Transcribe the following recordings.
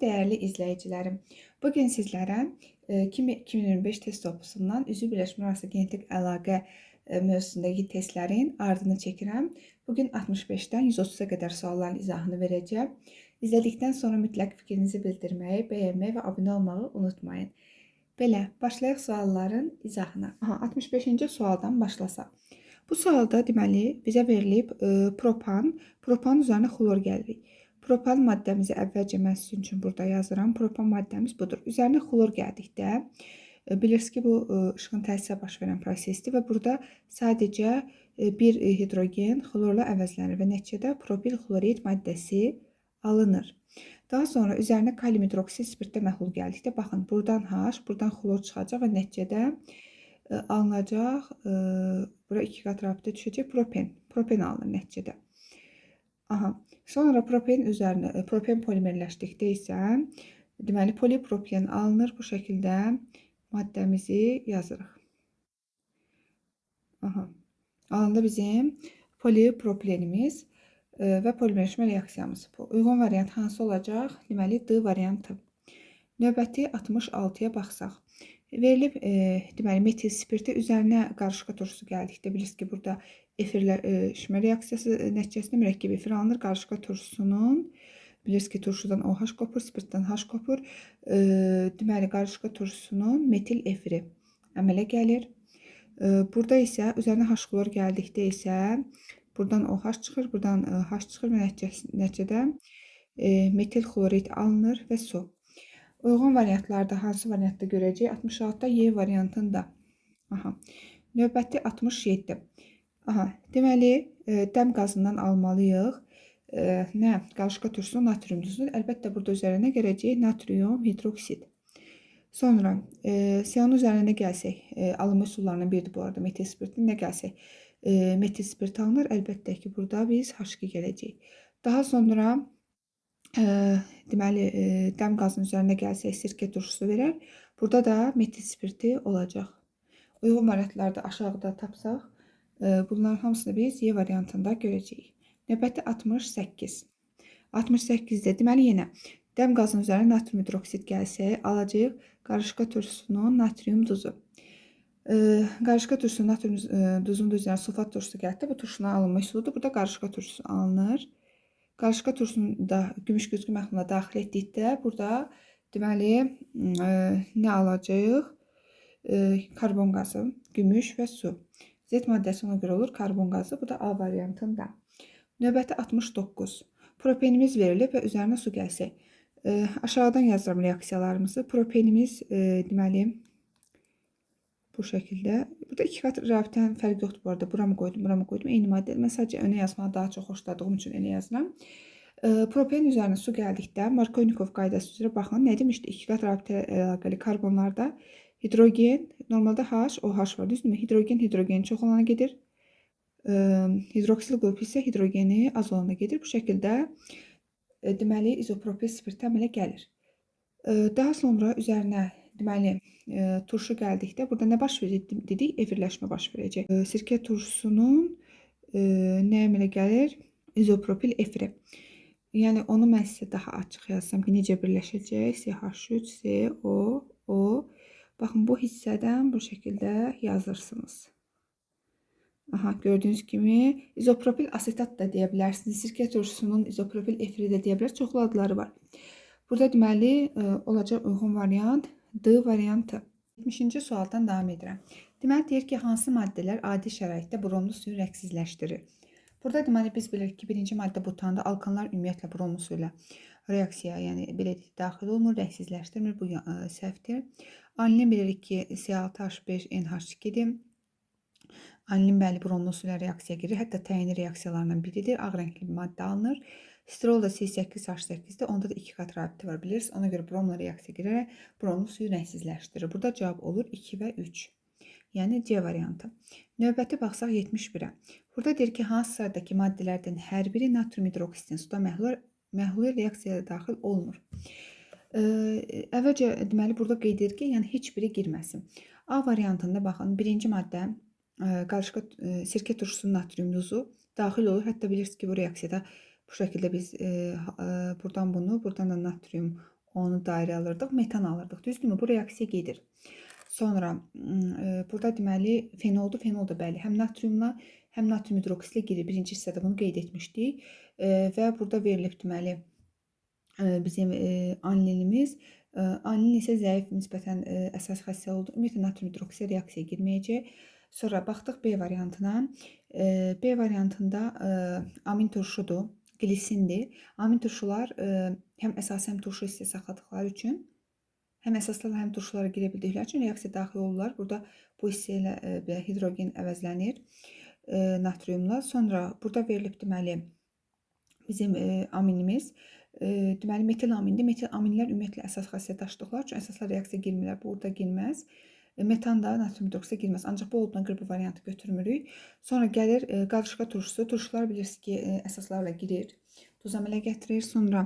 dəyərli izləyicilərim, bugün sizlərə 2025 test topusundan üzvü birləşmə arası genetik əlaqə mövzusundakı testlərin ardını çəkirəm. Bugün 65-dən 130-a qədər sualların izahını verəcəm. İzlədikdən sonra mütləq fikrinizi bildirməyi, bəyənməyi və abunə olmağı unutmayın. Belə, başlayaq sualların izahına. 65-ci sualdan başlasaq. Bu sualda deməli bizə verilib propan, propanın üzərinə xlor gəlirik. Propan maddəmizi əvvəlcə mən sizin üçün burada yazıram. Propan maddəmiz budur. Üzərinə xlor gəldikdə bilirsiniz ki, bu işığın təsirlə baş verən prosesdir və burada sadəcə bir hidrogen xlorla əvəzlənir və nəticədə propil xlorid maddəsi alınır. Daha sonra üzərinə kalium hidroksid spirtdə məhlul gəldikdə baxın, buradan H, buradan xlor çıxacaq və nəticədə alınacaq, bura 2 qat rabitə düşəcək propen. Propen alınır nəticədə. Sonra propen üzərinə propen polimerləşdikdə isə deməli polipropilen alınır. Bu şəkildə maddəmizi yazırıq. Alındı bizim polipropilenimiz və polimerləşmə reaksiyamız. Uyğun variant hansı olacaq? Deməli D variantı. Növbəti 66-ya baxsaq. Verilib deməli metil spirti üzərinə qarışqa turşusu gəldikdə bilirsiniz ki, burada efirləşmə reaksiyası nəticəsində mürəkkəb efir alınır. Qarışqa turşusunun bilirsiniz ki, turşudan OH qopur, spirtdən H qopur. Deməli qarışqa turşusunun metil efiri əmələ gəlir. Burada isə üzərinə H xlor gəldikdə isə buradan OH çıxır, buradan H çıxır və nəticədə metil xlorid alınır və su. Uyğun variantlarda hansı variantda görəcəyik? 66-da Y variantında. Növbəti 67. Deməli, dəm qazından almalıyıq. Nə? Qarışqa turşusu natrium duzudur. Əlbəttə, burada üzərinə gələcək natrium hidroksid. Sonra C-nun üzərinə nə gəlsək? Alınma üsullarından biridir bu arada. Metil spirtin nə gəlsək? Metil spirt alınır. Əlbəttə ki, burada biz H2 gələcək. Daha sonra deməli, dəm qazının üzərinə gəlsək, sirkə turşusu verər. Burada da metil spirti olacaq. Uyğun variantlarda aşağıda tapsaq, bunların hamısını biz Y variantında görəcəyik. Növbəti 68. 68-də deməli yenə dəm qazının üzərinə natrium hidroksid gəlsək, alacağıq qarışqa turşusunun natrium duzu. Qarışqa turşusunun natrium duzunun üzərinə sulfat turşusu gəldikdə bu turşunun alınma üsuludur. Burada qarışqa turşusu alınır. Qarışqa turşusunu da gümüş güzgü məhluluna daxil etdikdə burada deməli nə alacağıq? Karbon qazı, gümüş və su. Z maddəsi ona görə olur karbon qazı. Bu da A variantında. Növbəti 69. Propenimiz verilib və üzərinə su gəlsək. Aşağıdan yazıram reaksiyalarımızı. Propenimiz deməli bu şəkildə. Burada 2 qat rabitənin fərqi yoxdur bu arada. Buramı qoydum, eyni maddə. Mən sadəcə önə yazmağı daha çox xoşladığım üçün elə yazıram. Propen üzərinə su gəldikdə Markovnikov qaydası üzrə baxın. Nə demişdi? 2 qat rabitə əlaqəli karbonlarda hidrogen, normalda H, OH var, düzdürmü? Hidrogen hidrogenin çox olana gedir. Hidroksil qrupu isə hidrogeni az olana gedir. Bu şəkildə deməli izopropil spirtə əmələ gəlir. Daha sonra üzərinə deməli turşu gəldikdə burada nə baş verəcək dedik? Efirləşmə baş verəcək. Sirkə turşusunun nə əmələ gəlir? İzopropil efiri. Yəni onu mən sizə daha açıq yazsam ki, necə birləşəcək? CH3, CO, O. Baxın, bu hissədən bu şəkildə yazırsınız. Gördüyünüz kimi izopropil asetat da deyə bilərsiniz. Sirkə turşusunun izopropil efiri də deyə bilərsiniz. Çoxlu adları var. Burada deməli olacaq uyğun variant D variantı. 70-ci sualdan davam edirəm. Deməli deyir ki, hansı maddələr adi şəraitdə bromlu suyu rəksizləşdirir? Burada deməli biz bilirik ki, birinci maddə butanda alkanlar ümumiyyətlə bromlu su ilə reaksiyaya, yəni belə daxil olmur, rəksizləşdirmir. Bu səhvdir. Anilin bilirik ki, C6H5NH2-dir. Anilin bəli bromlu su ilə reaksiyaya girir. Hətta təyini reaksiyalarından biridir. Ağ rəngli bir maddə alınır. Stirol da C8H8-dir. Onda da 2 qat rabitə var, bilirsiniz. Ona görə bromla reaksiya girərək bromlu suyu rəngsizləşdirir. Burada cavab olur 2 və 3. Yəni C variantı. Növbəti baxsaq 71-ə. Burada deyir ki, hansı sıradakı maddələrdən hər biri natrium hidroksidin suda məhlul reaksiyaya daxil olmur. Əvvəlcə deməli burada qeyd edir ki, yəni heç biri girməsin. A variantında baxın, birinci maddə qarışqa sirkə turşusunun natrium duzu daxil olur. Hətta bilirsiniz ki, bu reaksiyada bu şəkildə biz buradan bunu, buradan da natrium onu dairə alırdıq, metan alırdıq. Düzdürmü? Bu reaksiya gedir. Sonra burada deməli fenoldur. Fenol da bəli, həm natriumla, həm natrium hidroksitlə girir. Birinci hissədə bunu qeyd etmişdik. Və burada verilib deməli bizim anilinimiz. Anilin isə zəif nisbətən əsas xəstə oldu. Ümumiyyətlə natrium hidroksid reaksiyaya girməyəcək. Sonra baxdıq B variantına. B variantında amin turşudur, glisindir. Amin turşular həm əsas həm turşu hissəsi saxladıqları üçün, həm əsaslarla həm turşulara girə bildikləri üçün reaksiya daxil olurlar. Burada bu hissə ilə hidrogen əvəzlənir natriumla. Sonra burada verilib deməli bizim aminimiz. Deməli metil amindir. Metil aminlər ümumiyyətlə əsas xassiyyət daşıdıqları üçün əsaslar reaksiyaya girmirlər. Bu burada girməz. Metan da natrium hidroksidə girməz. Ancaq bu olduğuna görə bu variantı götürmürük. Sonra gəlir qarışqa turşusu. Turşular bilirsiniz ki, əsaslarla girir. Duz əmələ gətirir. Sonra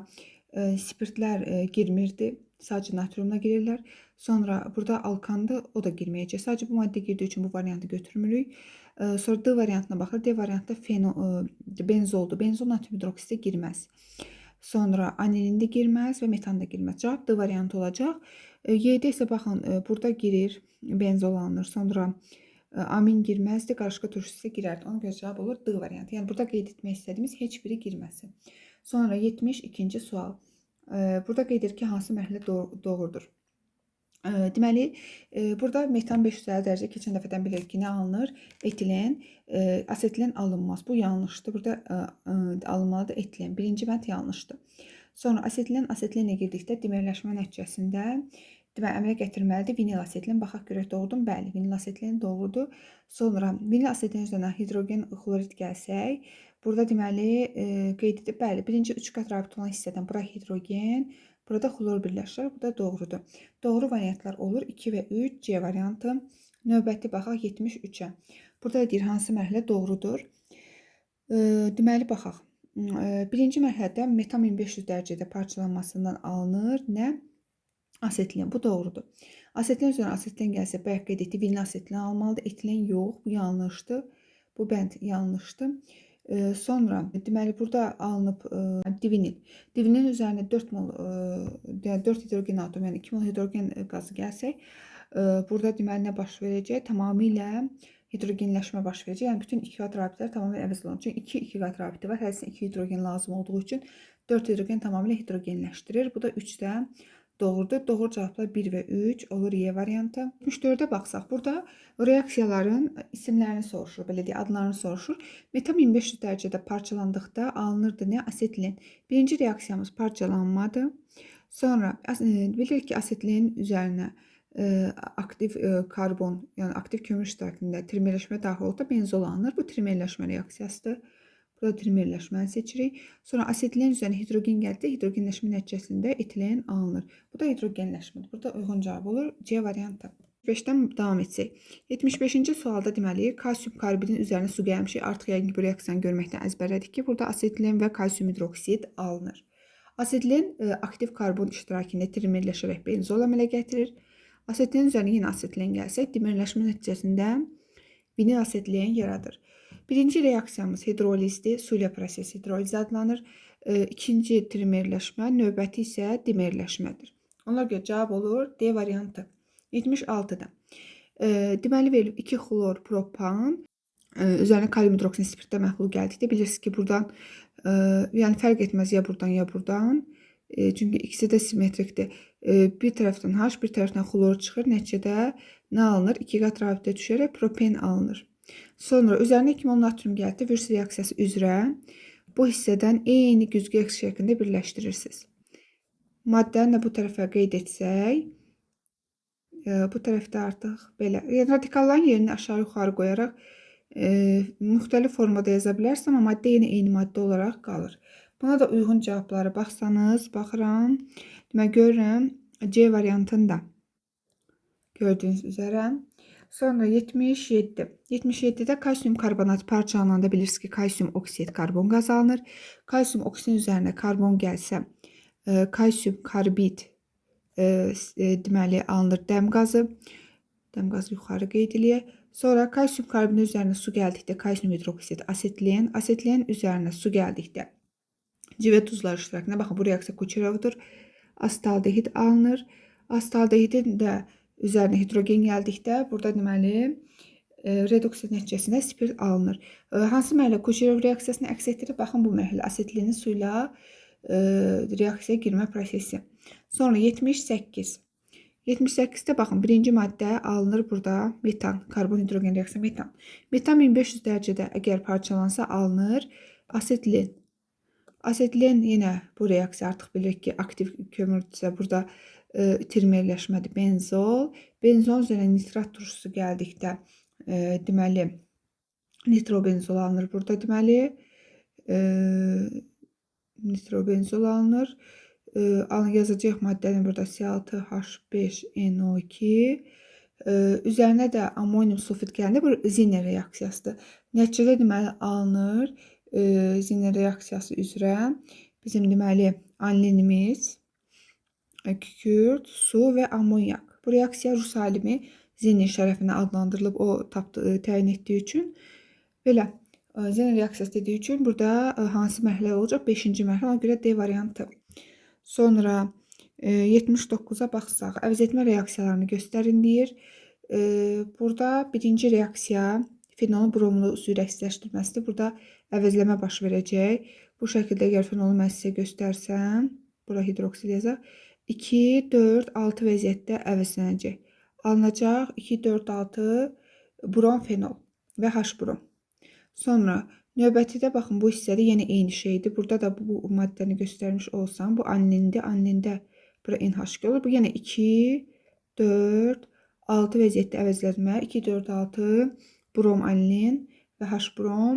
spirtlər girmirdi. Sadəcə natriumla girirlər. Sonra burada alkandır. O da girməyəcək. Sadəcə bu maddə girdiyi üçün bu variantı götürmürük. Sonra D variantına baxır. D variantda benzoldur. Benzol natrium hidroksidə girməz. Sonra anilin də girməz və metan da girməz. Cavab D variantı olacaq. Y-də isə baxın, burada girir, benzol alınır. Sonra amin girməzdi, qarışqa turşusu isə girərdi. Ona görə cavab olur D variantı. Yəni burada qeyd etmək istədiyimiz heç biri girməsin. Sonra 72-ci sual. Burada qeyd edir ki, hansı mərhələ doğrudur? Deməli, burada metan 550 dərəcə keçən dəfədən bilirik ki, nə alınır? Etilen, asetilen alınmaz. Bu yanlışdır. Burada alınmalıdır etilen. Birinci bənd yanlışdır. Sonra asetilenə girdikdə dimerləşmə nəticəsində əmələ gətirməlidir vinil asetilen. Baxaq görək doğrudur. Bəli, vinil asetilen doğrudur. Sonra vinil asetilen üzərinə hidrogen xlorid gəlsək, burada deməli qeyd edib, bəli, birinci 3 qat rabit olan hissədən bura hidrogen, burada xlor birləşir. Bu da doğrudur. Doğru variantlar olur 2 və 3, C variantı. Növbəti baxaq 73-ə. Burada deyir hansı mərhələ doğrudur. Deməli baxaq. Birinci mərhələdə metan 1500 dərəcədə parçalanmasından alınır. Nə? Asetilen. Bu doğrudur. Asetilen üzrə asetilen gəlsə, bayaq qeyd etdik, vinil asetilen almalıdır. Etilen yox. Bu yanlışdır. Bu bənd yanlışdır. Sonra deməli burada alınıb divinil. Divinilin üzərinə 4 mol 4 hidrogen atom, yəni 2 mol hidrogen qazı gəlsək, burada deməli nə baş verəcək? Tamamilə hidrogenləşmə baş verəcək. Yəni bütün 2 qat rabitlər tamamilə əvəz olunur. Çünki 2 qat rabiti var. Hər 2 hidrogen lazım olduğu üçün 4 hidrogen tamamilə hidrogenləşdirir. Bu da 3-də doğrudur. Doğru cavablar 1 və 3 olur Y variantı. 74-ə baxsaq, burada reaksiyaların isimlərini soruşur, belə deyək, adlarını soruşur. Metan 1500 dərəcədə parçalandıqda alınırdı nə? Asetilen. Birinci reaksiyamız parçalanmadır. Sonra bilirik ki, asetilenin üzərinə aktiv karbon, yəni aktiv kömür iştirakında trimerləşmə daxil olduqda benzol alınır. Bu trimerləşmə reaksiyasıdır. Burada trimerləşməni seçirik. Sonra asetilen üzərinə hidrogen gəldi. Hidrogenləşmə nəticəsində etilen alınır. Bu da hidrogenləşmədir. Burada uyğun cavab olur C variantı. 75-dən davam etsək. 75-ci sualda deməli, kalsium karbidin üzərinə su gəlmişik. Artıq yəqin bu reaksiyanı görməkdən əzbərlədik ki, burada asetilen və kalsium hidroksid alınır. Asetilen aktiv karbon iştirakında trimerləşərək benzol əmələ gətirir. Asetilen üzərinə yenə asetilen gəlsək, dimerləşmə nəticəsində vinil asetilen yaradır. Birinci reaksiyamız hidrolizdir, su ilə proses hidroliz adlanır. İkinci trimerləşmə, növbəti isə dimerləşmədir. Ona görə cavab olur D variantı. 76-da. Deməli verilib 2 xlor propan, üzərinə kalium hidroksid spirtdə məxluq gəldikdə bilirsiniz ki, buradan, yəni fərq etməz ya buradan ya buradan. Çünki ikisi də simmetrikdir. Bir tərəfdən H, bir tərəfdən xlor çıxır. Nəticədə nə alınır? 2 qat rabitə düşərək propen alınır. Sonra üzərinə 2 mol natrium gəldi. Vürs reaksiyası üzrə bu hissədən eyni güzgü X şəklində birləşdirirsiniz. Maddəni də bu tərəfə qeyd etsək, bu tərəfdə artıq belə. Yəni radikalların yerini aşağı-yuxarı qoyaraq müxtəlif formada yaza bilərsiniz, amma maddə yenə eyni maddə olaraq qalır. Buna da uyğun cavabları baxsanız, baxıram. Demək, görürəm C variantında gördüyünüz üzərə. Sonra 77. 77-də kalsium karbonat parçalananda bilirsiniz ki, kalsium oksid karbon qazı alınır. Kalsium oksidin üzərinə karbon gəlsə, kalsium karbid deməli alınır dəm qazı. Dəm qazı yuxarı qeyd eləyək. Sonra kalsium karbidin üzərinə su gəldikdə kalsium hidroksid, asetilen. Asetilenin üzərinə su gəldikdə civə tuzlar iştirakına, baxın bu reaksiya Kucherovdur. Astaldehid alınır. Astaldehidin də üzərinə hidrogen gəldikdə burada deməli reduksiya nəticəsində spirt alınır. Hansı mərhələ Kucherov reaksiyasını əks etdirir? Baxın bu mərhələ asetilini su ilə reaksiyaya girmə prosesi. Sonra 78. 78-də baxın birinci maddə alınır burada metan, karbon hidrogen reaksiyası metan. Metan 1500 dərəcədə əgər parçalansa alınır asetilin. Asetilin yenə bu reaksiya artıq bilirik ki aktiv kömürdürsə burada trimerləşmədir benzol. Benzol üzərinə nitrat turşusu gəldikdə deməli nitrobenzol alınır burada deməli nitrobenzol alınır. Yazacağıq maddənin burada C6H5NO2 üzərinə də amonium sulfit gələndə bu Zinner reaksiyasıdır. Nəticədə deməli alınır Zinner reaksiyası üzrə bizim deməli anlinimiz kükürt, su və amonyak. Bu reaksiya Rus alimi Zinner şərəfinə adlandırılıb o təyin etdiyi üçün belə Zinner reaksiyası dediyi üçün burada hansı mərhələ olacaq? 5-ci mərhələ, ona görə D variantı. Sonra 79-a baxsaq, əvəz etmə reaksiyalarını göstərin deyir. Burada birinci reaksiya fenolun bromlu su rəksizləşdirməsidir. Burada əvəzləmə baş verəcək. Bu şəkildə əgər fenolu mən sizə göstərsəm, bura hidroksil yazaq. 2, 4, 6 vəziyyətdə əvəzlənəcək. Alınacaq 2, 4, 6 brom fenol və H brom. Sonra növbətidə baxın bu hissədə yenə eyni şeydir. Burada da bu maddəni göstərmiş olsam bu anlindir. Anlində bura NH2 olur. Bu yenə 2, 4, 6 vəziyyətdə əvəzlənmə. 2, 4, 6 brom anlin və H brom.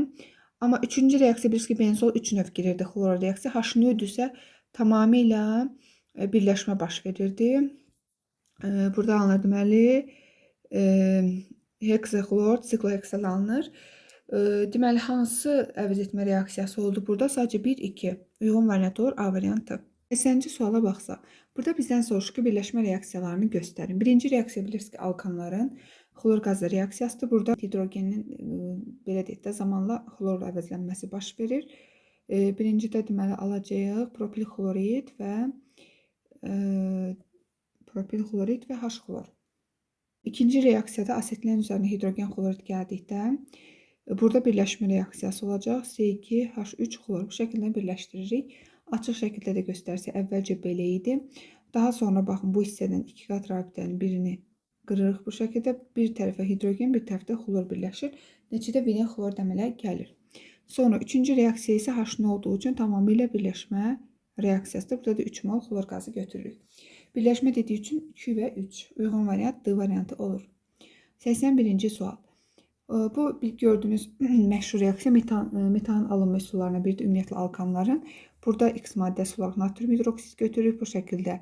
Amma üçüncü reaksiya bilirsiniz ki benzol 3 növ girirdi xlor reaksiya. H növdürsə tamamilə birləşmə baş verirdi. Burada alınır deməli heksaxlor, sikloheksan alınır. Deməli hansı əvəz etmə reaksiyası oldu burada? Sadəcə 1, 2. Uyğun variant olur A variantı. 80-ci suala baxsaq. Burada bizdən soruşur ki birləşmə reaksiyalarını göstərin. Birinci reaksiya bilirsiniz ki alkanların xlor qazı reaksiyasıdır. Burada hidrogenin belə deyək də zamanla xlorla əvəzlənməsi baş verir. Birincidə deməli alacağıq propil xlorid və H xlor. İkinci reaksiyada asetilin üzərinə hidrogen xlorid gəldikdə burada birləşmə reaksiyası olacaq. C2H3 xlor. Bu şəkildə birləşdiririk. Açıq şəkildə də göstərsə əvvəlcə belə idi. Daha sonra baxın bu hissədən 2 qat rabitənin birini qırırıq bu şəkildə. Bir tərəfə hidrogen, bir tərəfdə xlor birləşir. Nəticədə vinil xlor əmələ gəlir. Sonra üçüncü reaksiya isə H olduğu üçün tamamilə birləşmə reaksiyasıdır. Burada da 3 mol xlor qazı götürürük. Birləşmə dediyi üçün 2 və 3. Uyğun variant D variantı olur. 81-ci sual. Bu gördüyünüz məşhur reaksiya metanın alınma üsullarına biridir, ümumiyyətlə alkanların. Burada X maddəsi olaraq natrium hidroksid götürülür. Bu şəkildə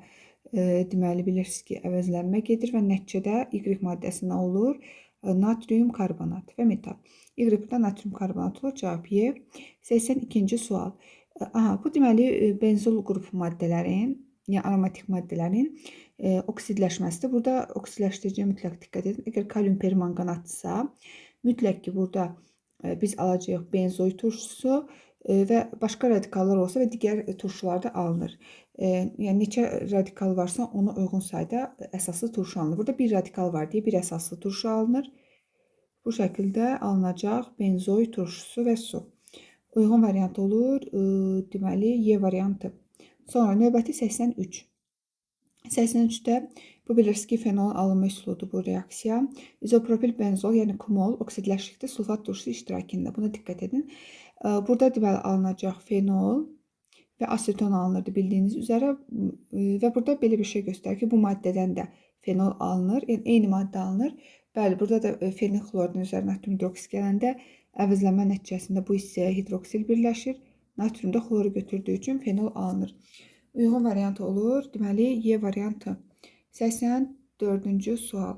deməli bilirsiniz ki əvəzlənmə gedir və nəticədə Y maddəsi nə olur? Natrium karbonat və metal. Y-də natrium karbonat olur. Cavab Y. 82-ci sual. Bu deməli benzol qrupu maddələrin, yəni aromatik maddələrin oksidləşməsidir. Burada oksidləşdiriciyə mütləq diqqət edin. Əgər kalium permanganatdırsa, mütləq ki burada biz alacağıq benzoid turşusu və başqa radikallar olsa və digər turşular da alınır. Yəni neçə radikal varsa ona uyğun sayda əsaslı turşu alınır. Burada bir radikal var deyə bir əsaslı turşu alınır. Bu şəkildə alınacaq benzoid turşusu və su. Uyğun variant olur, deməli Y variantı. Sonra növbəti 83. 83-də bu bilirsiniz ki fenolun alınma üsuludur bu reaksiya. İzopropil benzol, yəni kumol oksidləşdikdə sulfat turşusu iştirakında. Buna diqqət edin. Burada deməli alınacaq fenol və aseton alınırdı bildiyiniz üzərə və burada belə bir şey göstərir ki bu maddədən də fenol alınır. Yəni eyni maddə alınır. Bəli, burada da fenil xloridin üzərinə natrium hidroksid gələndə əvəzlənmə nəticəsində bu hissəyə hidroksil birləşir. Natrium da xloru götürdüyü üçün fenol alınır. Uyğun variant olur. Deməli, Y variantı. 84-cü sual.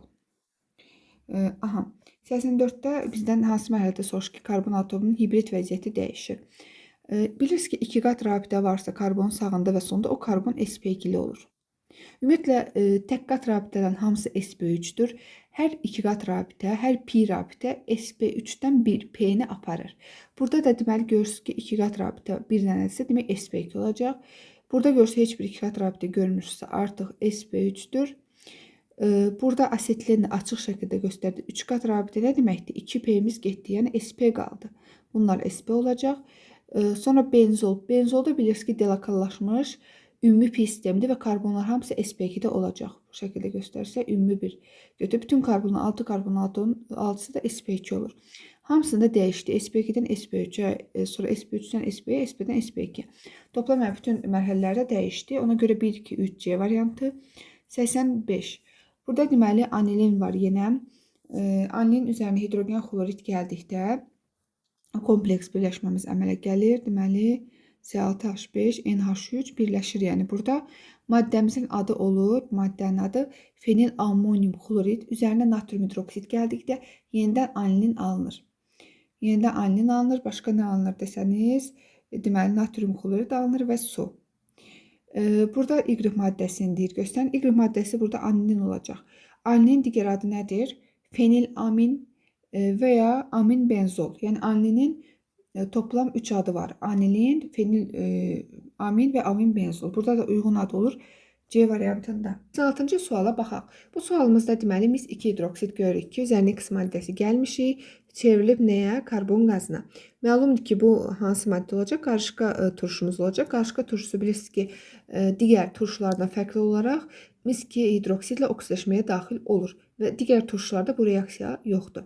84-də bizdən hansı mərhələdə soruşur ki, karbon atomunun hibrid vəziyyəti dəyişir. Bilirsiniz ki, 2 qat rabitə varsa karbonun sağında və solunda o karbon sp2-li olur. Ümumiyyətlə, tək qat rabitədən hamısı sp3-dür. Hər 2 qat rabitə, hər pi rabitə sp3-dən 1 p-ni aparır. Burada da deməli görürsünüz ki, 2 qat rabitə bir dənədirsə, demək sp2 olacaq. Burada görsə heç bir iki qat rabitə görünürsə artıq sp3'dür. Burada asetilin açıq şəkildə göstərdi. 3 qat rabitə nə deməkdir? 2P'miz getdi, yəni sp qaldı. Bunlar sp olacaq. Sonra benzol. Benzolda bilirsiniz ki, delakallaşmış ümumi pi sistemidir və karbonlar hamısı sp2-də olacaq. Bu şəkildə göstərsə ümumi bir götür. Bütün karbonun 6 karbonun 6-sı da sp2 olur. Hamısında dəyişdi. sp2-dən sp3'ə, sonra sp3'dən sp-yə, sp-dən sp2. Toplam bütün mərhələlərdə dəyişdi. Ona görə 1, 2, 3, C variantı. 85. Burada deməli anilin var yenə. Anilin üzərinə hidrogen xlorid gəldikdə kompleks birləşməmiz əmələ gəlir. Deməli C6H5, NH3 birləşir. Yəni burada maddəmizin adı olur. Maddənin adı fenil ammonium xlorid. Üzərinə natrium hidroksid gəldikdə yenidən anilin alınır. Yenidən anilin alınır. Başqa nə alınır desəniz, deməli natrium xlorid alınır və su. Burada Y maddəsini deyir, göstərin. Y maddəsi burada anilin olacaq. Anilin digər adı nədir? Fenil amin və ya amin benzol. Yəni anilinin toplam 3 adı var. Anilin, fenil amin və amin benzol. Burada da uyğun adı olur C variantında. 6-cı suala baxaq. Bu sualımızda deməli biz 2 hidroksid görürük ki, üzərinə X maddəsi gəlmişik. Çevrilib nəyə? Karbon qazına. Məlumdur ki, bu hansı maddə olacaq? Qarışqa turşumuz olacaq. Qarışqa turşusu bilirsiniz ki, digər turşulardan fərqli olaraq miski hidroksidlə oksidaşmaya daxil olur və digər turşularda bu reaksiya yoxdur.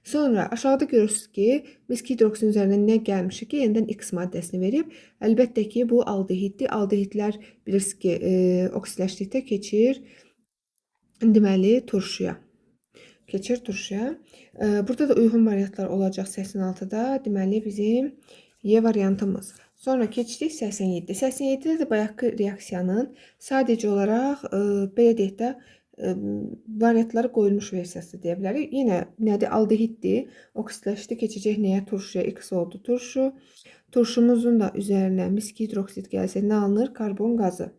Sonra aşağıda görürsünüz ki, miski hidroksidin üzərinə nə gəlmişik ki, yenidən X maddəsini verib. Əlbəttə ki, bu aldehiddir. Aldehidlər bilirsiniz ki, oksidləşdikdə keçir deməli turşuya. Burada da uyğun variantlar olacaq 86-da. Deməli bizim Y variantımız. Sonra keçdik 87. 87-də də bayaqki reaksiyanın sadəcə olaraq belə deyək də variantları qoyulmuş versiyası deyə bilərik. Yenə nədir? Aldehiddir. Oksidləşdi, keçəcək nəyə? Turşuya. X oldu turşu. Turşumuzun da üzərinə miski hidroksid gəlsə nə alınır? Karbon qazı.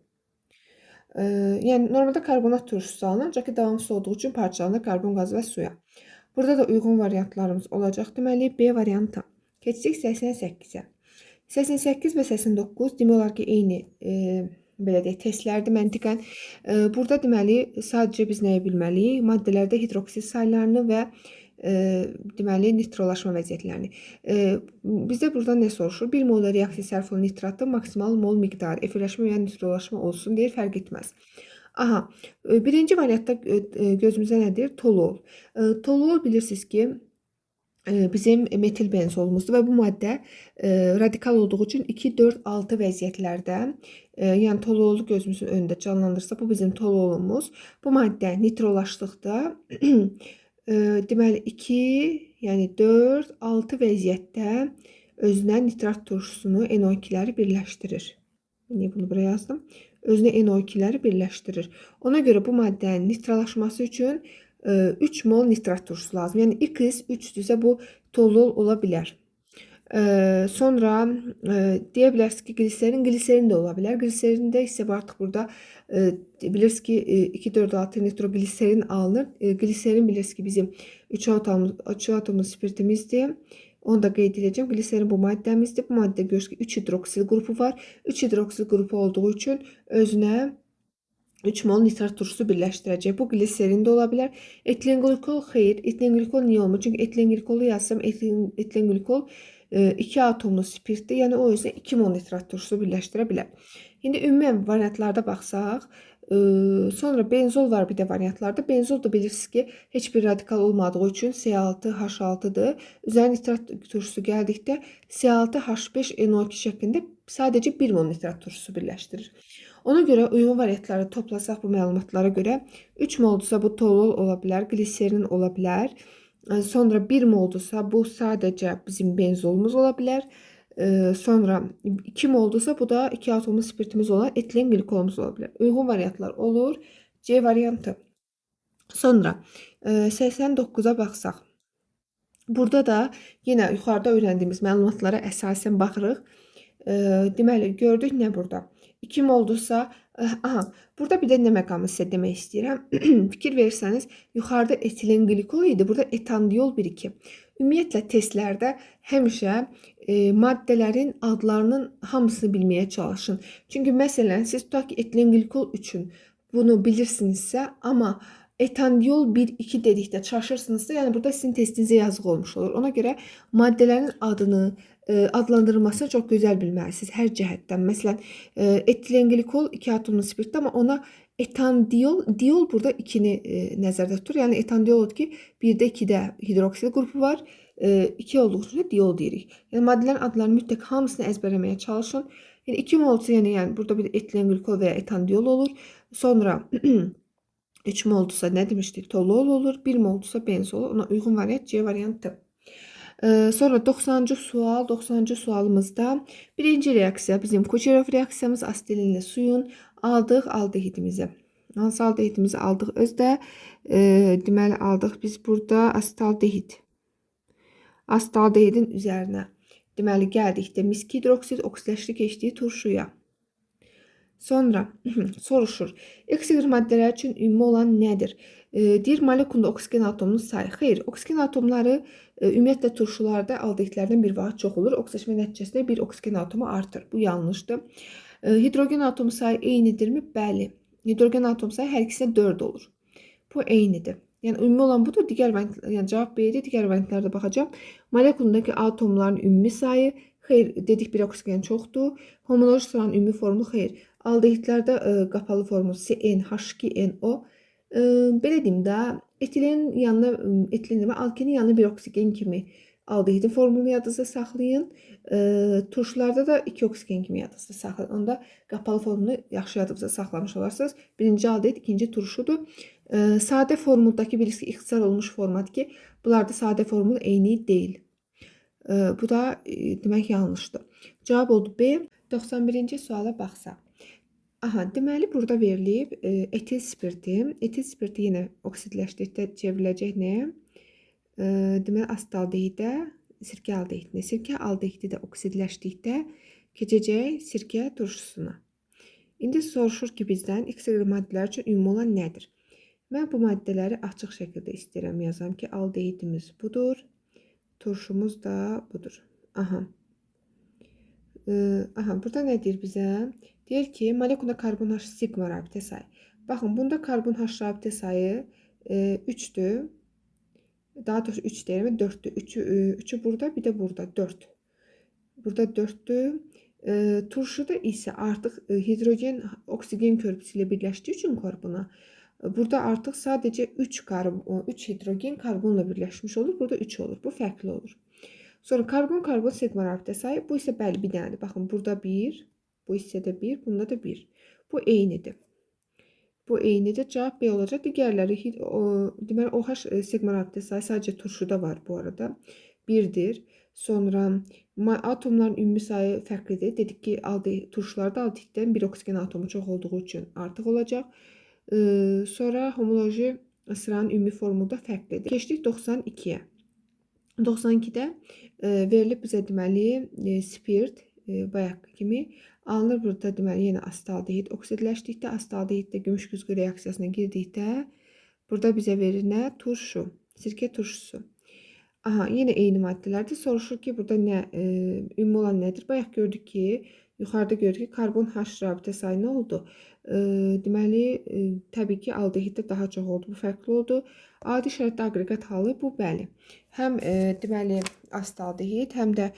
Yəni normalda karbonat turşusu alınır, ancaq ki davamsız olduğu üçün parçalanır karbon qazı və suya. Burada da uyğun variantlarımız olacaq. Deməli B variantı. Keçdik 88-ə. 88 və 89 demək olar ki eyni belə deyək testlərdir məntiqən. Burada deməli sadəcə biz nəyi bilməliyik? Maddələrdə hidroksid saylarını və deməli nitrolaşma vəziyyətlərini. Bizdə burada nə soruşur? 1 mol reaksiya sərf olunan nitratın maksimal mol miqdarı, efirləşmə və nitrolaşma olsun deyir, fərq etməz. Aha, birinci variantda gözümüzə nədir? Toluol. Toluol bilirsiniz ki, bizim metil benzolumuzdur və bu maddə radikal olduğu üçün 2, 4, 6 vəziyyətlərdə, yəni toluolu gözümüzün önündə canlandırsa, bu bizim toluolumuz. Bu maddə nitrolaşdıqda deməli 2, yəni 4, 6 vəziyyətdə özünə nitrat turşusunu NO2-ləri birləşdirir. Niyə bunu buraya yazdım? Özünə NO2-ləri birləşdirir. Ona görə bu maddənin nitralaşması üçün 3 mol nitrat turşusu lazım. Yəni X 3-dürsə bu toluol ola bilər. Sonra deyə bilərsiniz ki, gliserin də ola bilər. Gliserində isə artıq burada bilirsiniz ki 2,4,6 nitrogliserin alınır. Gliserin bilirsiniz ki bizim 3 atomlu spirtimizdir. Onu da qeyd edəcəm. Gliserin bu maddəmizdir. Bu maddə görürsünüz ki 3 hidroksil qrupu var. 3 hidroksil qrupu olduğu üçün özünə 3 mol nitrat turşusu birləşdirəcək. Bu gliserin də ola bilər. Etilen glikol xeyr. Etilen glikol niyə olmur? Çünki etilen glikolu yazsam etilen glikol 2 atomlu spirtdir. Yəni o özünə 2 mol nitrat turşusu birləşdirə bilər. İndi ümumi variantlarda baxsaq, sonra benzol var bir də variantlarda. Benzol da bilirsiniz ki, heç bir radikal olmadığı üçün C6H6-dır. Üzərinə nitrat turşusu gəldikdə C6H5NO2 şəklində sadəcə 1 mol nitrat turşusu birləşdirir. Ona görə uyğun variantları toplasaq bu məlumatlara görə 3 moldursa bu toluol ola bilər, gliserin ola bilər. Sonra 1 moldursa bu sadəcə bizim benzolumuz ola bilər. Sonra 2 moldursa bu da 2 atomlu spirtimiz olan etilen glikolumuz ola bilər. Uyğun variantlar olur. C variantı. Sonra 89-a baxsaq. Burada da yenə yuxarıda öyrəndiyimiz məlumatlara əsasən baxırıq. Deməli gördük nə burada? 2 moldursa, burada bir də nə məqamı sizə demək istəyirəm. Fikir versəniz, yuxarıda etilen glikol idi, burada etandiol 1,2. Ümumiyyətlə testlərdə həmişə maddələrin adlarının hamısını bilməyə çalışın. Çünki məsələn, siz tutaq ki, etilen glikol üçün bunu bilirsinizsə, amma etandiol 1-2 dedikdə çaşırsınızsa, yəni burada sizin testinizə yazıq olmuş olur. Ona görə maddələrin adını, adlandırılmasını çox gözəl bilməlisiniz hər cəhətdən. Məsələn, etilen glikol 2 atomlu spirtdir, amma ona etandiol, diol burada 2-ni nəzərdə tutur. Yəni etandiol odur ki, 1-də 2-də hidroksil qrupu var. 2 olduğu üçün də diol deyirik. Yəni maddələrin adlarını mütləq hamısını əzbərləməyə çalışın. Yəni 2 mol olsa, yəni burada bir etilen glikol və ya etandiol olur. Sonra 3 moldursa nə demişdik? Toluol olur. 1 moldursa benzol olur. Ona uyğun variant C variantı. Sonra 90-cı sual. 90-cı sualımızda birinci reaksiya bizim Kucherov reaksiyamız asetinlə suyun aldıq aldehidimizi. Hansı aldehidimizi aldıq? Özdə deməli aldıq biz burada asetaldehid. Asetaldehidin üzərinə deməli gəldikdə misk hidroksid oksidləşdi keçdiyi turşuya. Sonra soruşur. XY maddələr üçün ümumi olan nədir? Deyir molekulunda oksigen atomunun sayı. Xeyr, oksigen atomları ümumiyyətlə turşularda aldehidlərdən bir vaxt çox olur. Oksidaşma nəticəsində bir oksigen atomu artır. Bu yanlışdır. Hidrogen atomu sayı eynidirmi? Bəli. Hidrogen atom sayı hər ikisinə 4 olur. Bu eynidir. Yəni ümumi olan budur. Digər variantlar, yəni cavab B-dir. Digər variantlarda baxacağam. Molekulundakı atomların ümumi sayı. Xeyr, dedik bir oksigen çoxdur. Homoloji sıranın ümumi formu xeyr. Aldehidlərdə qapalı formu CnH2NO. Belə deyim də, etilenin yanına, alkenin yanına bir oksigen kimi aldehidin formulunu yadınızda saxlayın. Turşularda da 2 oksigen kimi yadınızda saxlayın. Onda qapalı formunu yaxşı yadınızda saxlamış olarsınız. Birinci aldehid, ikinci turşudur. Sadə formuldakı birisi ixtisar olmuş format ki, bunlarda sadə formul eyni deyil. Bu da demək yanlışdır. Cavab oldu B. 91-ci suala baxsaq. Aha, deməli burada verilib etil spirti. Etil spirti yenə oksidləşdikdə çevriləcək nəyə? Deməli asetaldehidə sirkə aldehidinə. Sirkə aldehidi də oksidləşdikdə keçəcək sirkə turşusuna. İndi soruşur ki, bizdən XY maddələr üçün ümumi olan nədir? Mən bu maddələri açıq şəkildə istəyirəm yazam ki, aldehidimiz budur. Turşumuz da budur. Aha. Burada nə deyir bizə? Deyir ki, molekulda karbon H sigma rabitə sayı. Baxın, bunda karbon H rabitə sayı 3'dür. Daha doğrusu 3 deyirəm, 4'dür. 3'ü burada, bir də burada 4. Burada 4'dür. Turşuda isə artıq hidrogen oksigen körpüsü ilə birləşdiyi üçün karbona burada artıq sadəcə 3 hidrogen karbonla birləşmiş olur. Burada 3 olur. Bu fərqli olur. Sonra karbon-karbon sigma rabitə sayı. Bu isə bəli bir dənədir. Baxın, burada 1, bu hissədə 1, bunda da 1. Bu eynidir. Bu eynidir. Cavab B olacaq. Digərləri, deməli OH sigma rabitə sayı sadəcə turşuda var bu arada. 1'dir. Sonra atomların ümumi sayı fərqlidir. Dedik ki, turşularda aldehiddən bir oksigen atomu çox olduğu üçün artıq olacaq. Sonra homoloji sıranın ümumi formulu da fərqlidir. Keçdik 92-yə. 92-də verilib bizə deməli spirt bayaq kimi alınır. Burada deməli yenə asetaldehid oksidləşdikdə, asetaldehiddə gümüş güzgü reaksiyasına girdikdə burada bizə verir nə? Turşu, sirkə turşusu. Aha, yenə eyni maddələrdir. Soruşur ki, burada nə ümumi olan nədir? Bayaq gördük ki, yuxarıda gördük ki, karbon H rabitə sayı nə oldu? Deməli, təbii ki, aldehiddə daha çox oldu. Bu fərqli oldu. Adi şəraitdə aqreqat halı bu bəli. Həm deməli asetaldehid, həm də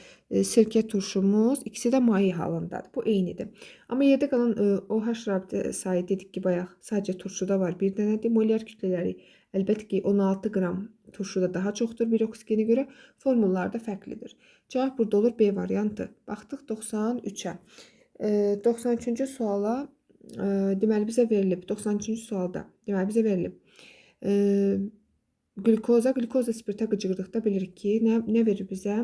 sirkə turşumuz ikisi də maye halındadır. Bu eynidir. Amma yerdə qalan OH rabitə sayı dedik ki, bayaq sadəcə turşuda var bir dənədir. Molyar kütlələri əlbəttə ki 16 qram turşuda daha çoxdur bir oksigenə görə. Formullar da fərqlidir. Cavab burada olur B variantı. Baxdıq 93-ə. 93-cü suala deməli bizə verilib. 93-cü sualda deməli bizə verilib. Glikoza spirtə qıcıqırdıqda bilirik ki, nə verir bizə?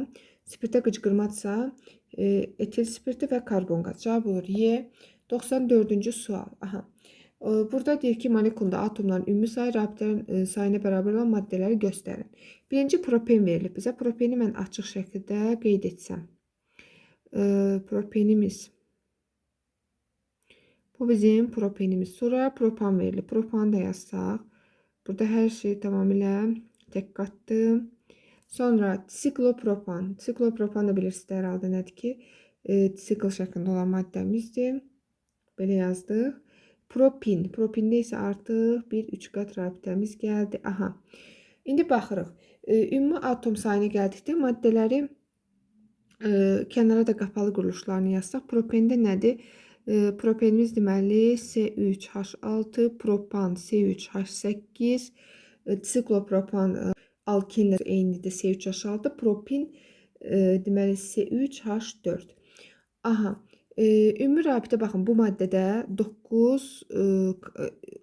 Spirtə qıcıqırmadsa etil spirti və karbon qaz. Cavab olur Y. 94-cü sual. Aha. Burada deyir ki, molekulda atomların ümumi sayı rabitələrin sayına bərabər olan maddələri göstərin. Birinci propen verilib bizə. Propeni mən açıq şəkildə qeyd etsəm. Propenimiz. Bu bizim propenimiz. Sonra propan verilib. Propanı da yazsaq. Burada hər şey tamamilə tək qatdır. Sonra siklopropan. Siklopropan da bilirsiniz hər halda nədir ki, sikl şəklində olan maddəmizdir. Belə yazdıq. Propin. Propində isə artıq bir 3 qat rabitəmiz gəldi. Aha. İndi baxırıq. Ümumi atom sayına gəldikdə maddələri kənara da qapalı quruluşlarını yazsaq, propenda nədir? Propenimiz deməli C3H6, propan C3H8, siklopropan alkenlər eynidir C3H6, propin deməli C3H4. Aha. Ümumi rabitə baxın, bu maddədə 9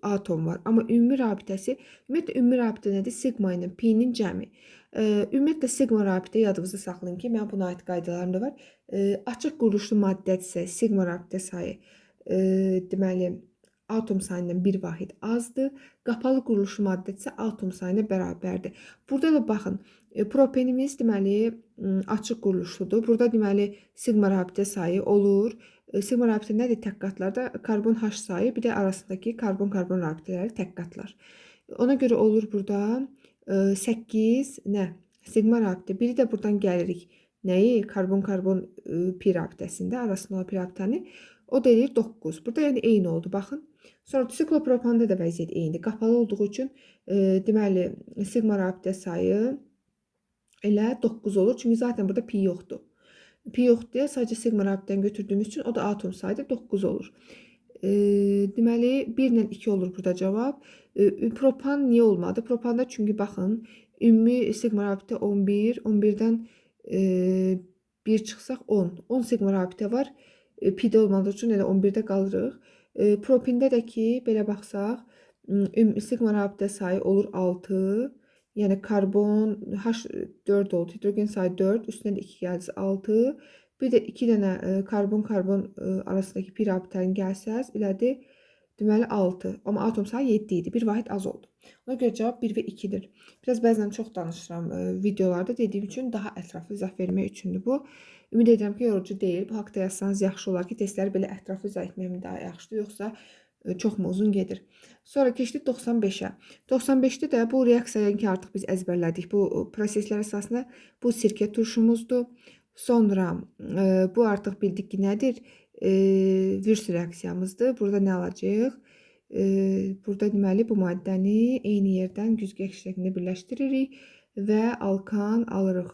atom var. Amma ümumi rabitəsi, ümumiyyətlə ümumi rabitə nədir? Sigma ilə pi-nin cəmi. Ümumiyyətlə sigma rabitə yadınızda saxlayın ki, mənim buna aid qaydalarım da var. Açıq quruluşlu maddədirsə sigma rabitə sayı deməli atom sayından bir vahid azdır. Qapalı quruluşlu maddədirsə atom sayına bərabərdir. Burada da baxın, propenimiz deməli açıq quruluşludur. Burada deməli sigma rabitə sayı olur. Sigma rabitə nədir tək qatlarda? Karbon H sayı, bir də arasındakı karbon-karbon rabitələri tək qatlar. Ona görə olur burada 8 nə? Sigma rabitə. Biri də buradan gəlirik. Nəyi? Karbon-karbon pi rabitəsində arasında olan pi rabitəni. O da eləyir 9. Burada yəni eyni oldu. Baxın. Sonra siklopropanda da vəziyyət eynidir. Qapalı olduğu üçün deməli sigma rabitə sayı elə 9 olur. Çünki zaten burada pi yoxdur. Pi yoxdur deyə sadəcə sigma rabitəni götürdüyümüz üçün o da atom sayı 9 olur. Deməli 1 ilə 2 olur burada cavab. Propan niyə olmadı? Propanda çünki baxın ümumi sigma rabitə 11, 11-dən 1 çıxsaq 10. 10 sigma rabitə var. Pi-də olmadığı üçün elə 11-də qalırıq. Propində də ki, belə baxsaq, sigma rabitə sayı olur 6. Yəni karbon H4 oldu. Hidrogen sayı 4. Üstündən də 2 gəlsə 6. Bir də 2 dənə karbon-karbon arasındakı pi rabitəni gəlsəz, elədi deməli 6. Amma atom sayı 7 idi. Bir vahid az oldu. Ona görə cavab 1 və 2-dir. Biraz bəzən çox danışıram videolarda dediyim üçün daha ətraflı izah vermək üçündür bu. Ümid edirəm ki, yorucu deyil. Bu haqda yazsanız yaxşı olar ki, testləri belə ətraflı izah etməyim daha yaxşıdır, yoxsa çox mu uzun gedir. Sonra keçdik 95-ə. 95-də də bu reaksiyaya ki, artıq biz əzbərlədik. Bu proseslər əsasında bu sirkə turşumuzdur. Sonra bu artıq bildik ki, nədir? Virs reaksiyamızdır. Burada nə alacağıq? Burada deməli bu maddəni eyni yerdən güzgək şəklində birləşdiririk və alkan alırıq.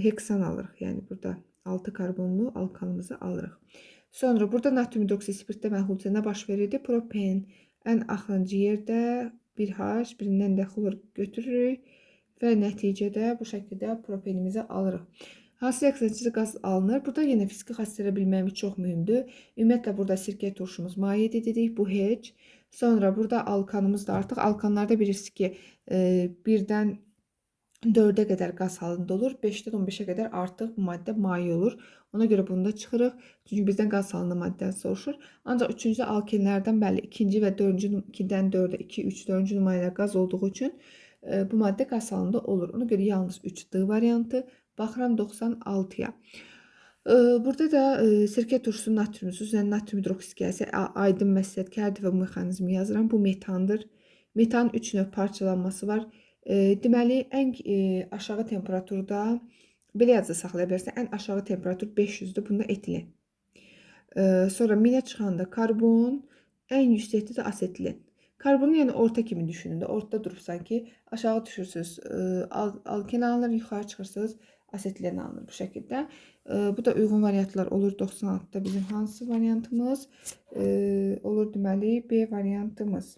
Heksan alırıq. Yəni burada 6 karbonlu alkanımızı alırıq. Sonra burada natrium hidroksispirtdə mənxulcə nə baş verirdi? Propen ən axırıncı yerdə 1H, birindən də xlor götürürük və nəticədə bu şəkildə propenimizi alırıq. Hansı reaksiya qaz alınır? Burada yenə fiziki xassələri bilməyimiz çox mühümdür. Ümumiyyətlə burada sirkə turşumuz mayedir dedik. Bu H. Sonra burada alkanımız da artıq. Alkanlarda bilirsiniz ki 1-dən 4-ə qədər qaz halında olur. 5-dən 15-ə qədər artıq bu maddə maye olur. Ona görə bunu da çıxırıq. Çünki bizdən qaz halında maddəni soruşur. Ancaq 3-cü alkenlərdən bəli 2-ci və 2-dən 4-ə 2, 3, 4-cü nümunələr qaz olduğu üçün bu maddə qaz halında olur. Ona görə yalnız 3D variantı. Baxıram 96-ya. Burada da sirkə turşusu natriumsuz, üzərinə natrium hidroksid gəlsə aydın məsləhətkardır və bu mexanizmi yazıram. Bu metandır. Metanın 3 növ parçalanması var. Deməli, ən aşağı temperaturda, belə yazı saxlaya bilərsən, ən aşağı temperatur 500-dür. Bunda etilen. Sonra minə çıxanda karbon, ən yüksəkdə də asetilin. Karbonu yəni orta kimi düşünün də. Ortada durursan ki, aşağı düşürsünüz, alken alınır, yuxarı çıxırsınız, asetilen alınır bu şəkildə. Bu da uyğun variantlar olur 96-da bizim hansı variantımız? Olur deməli B variantımız.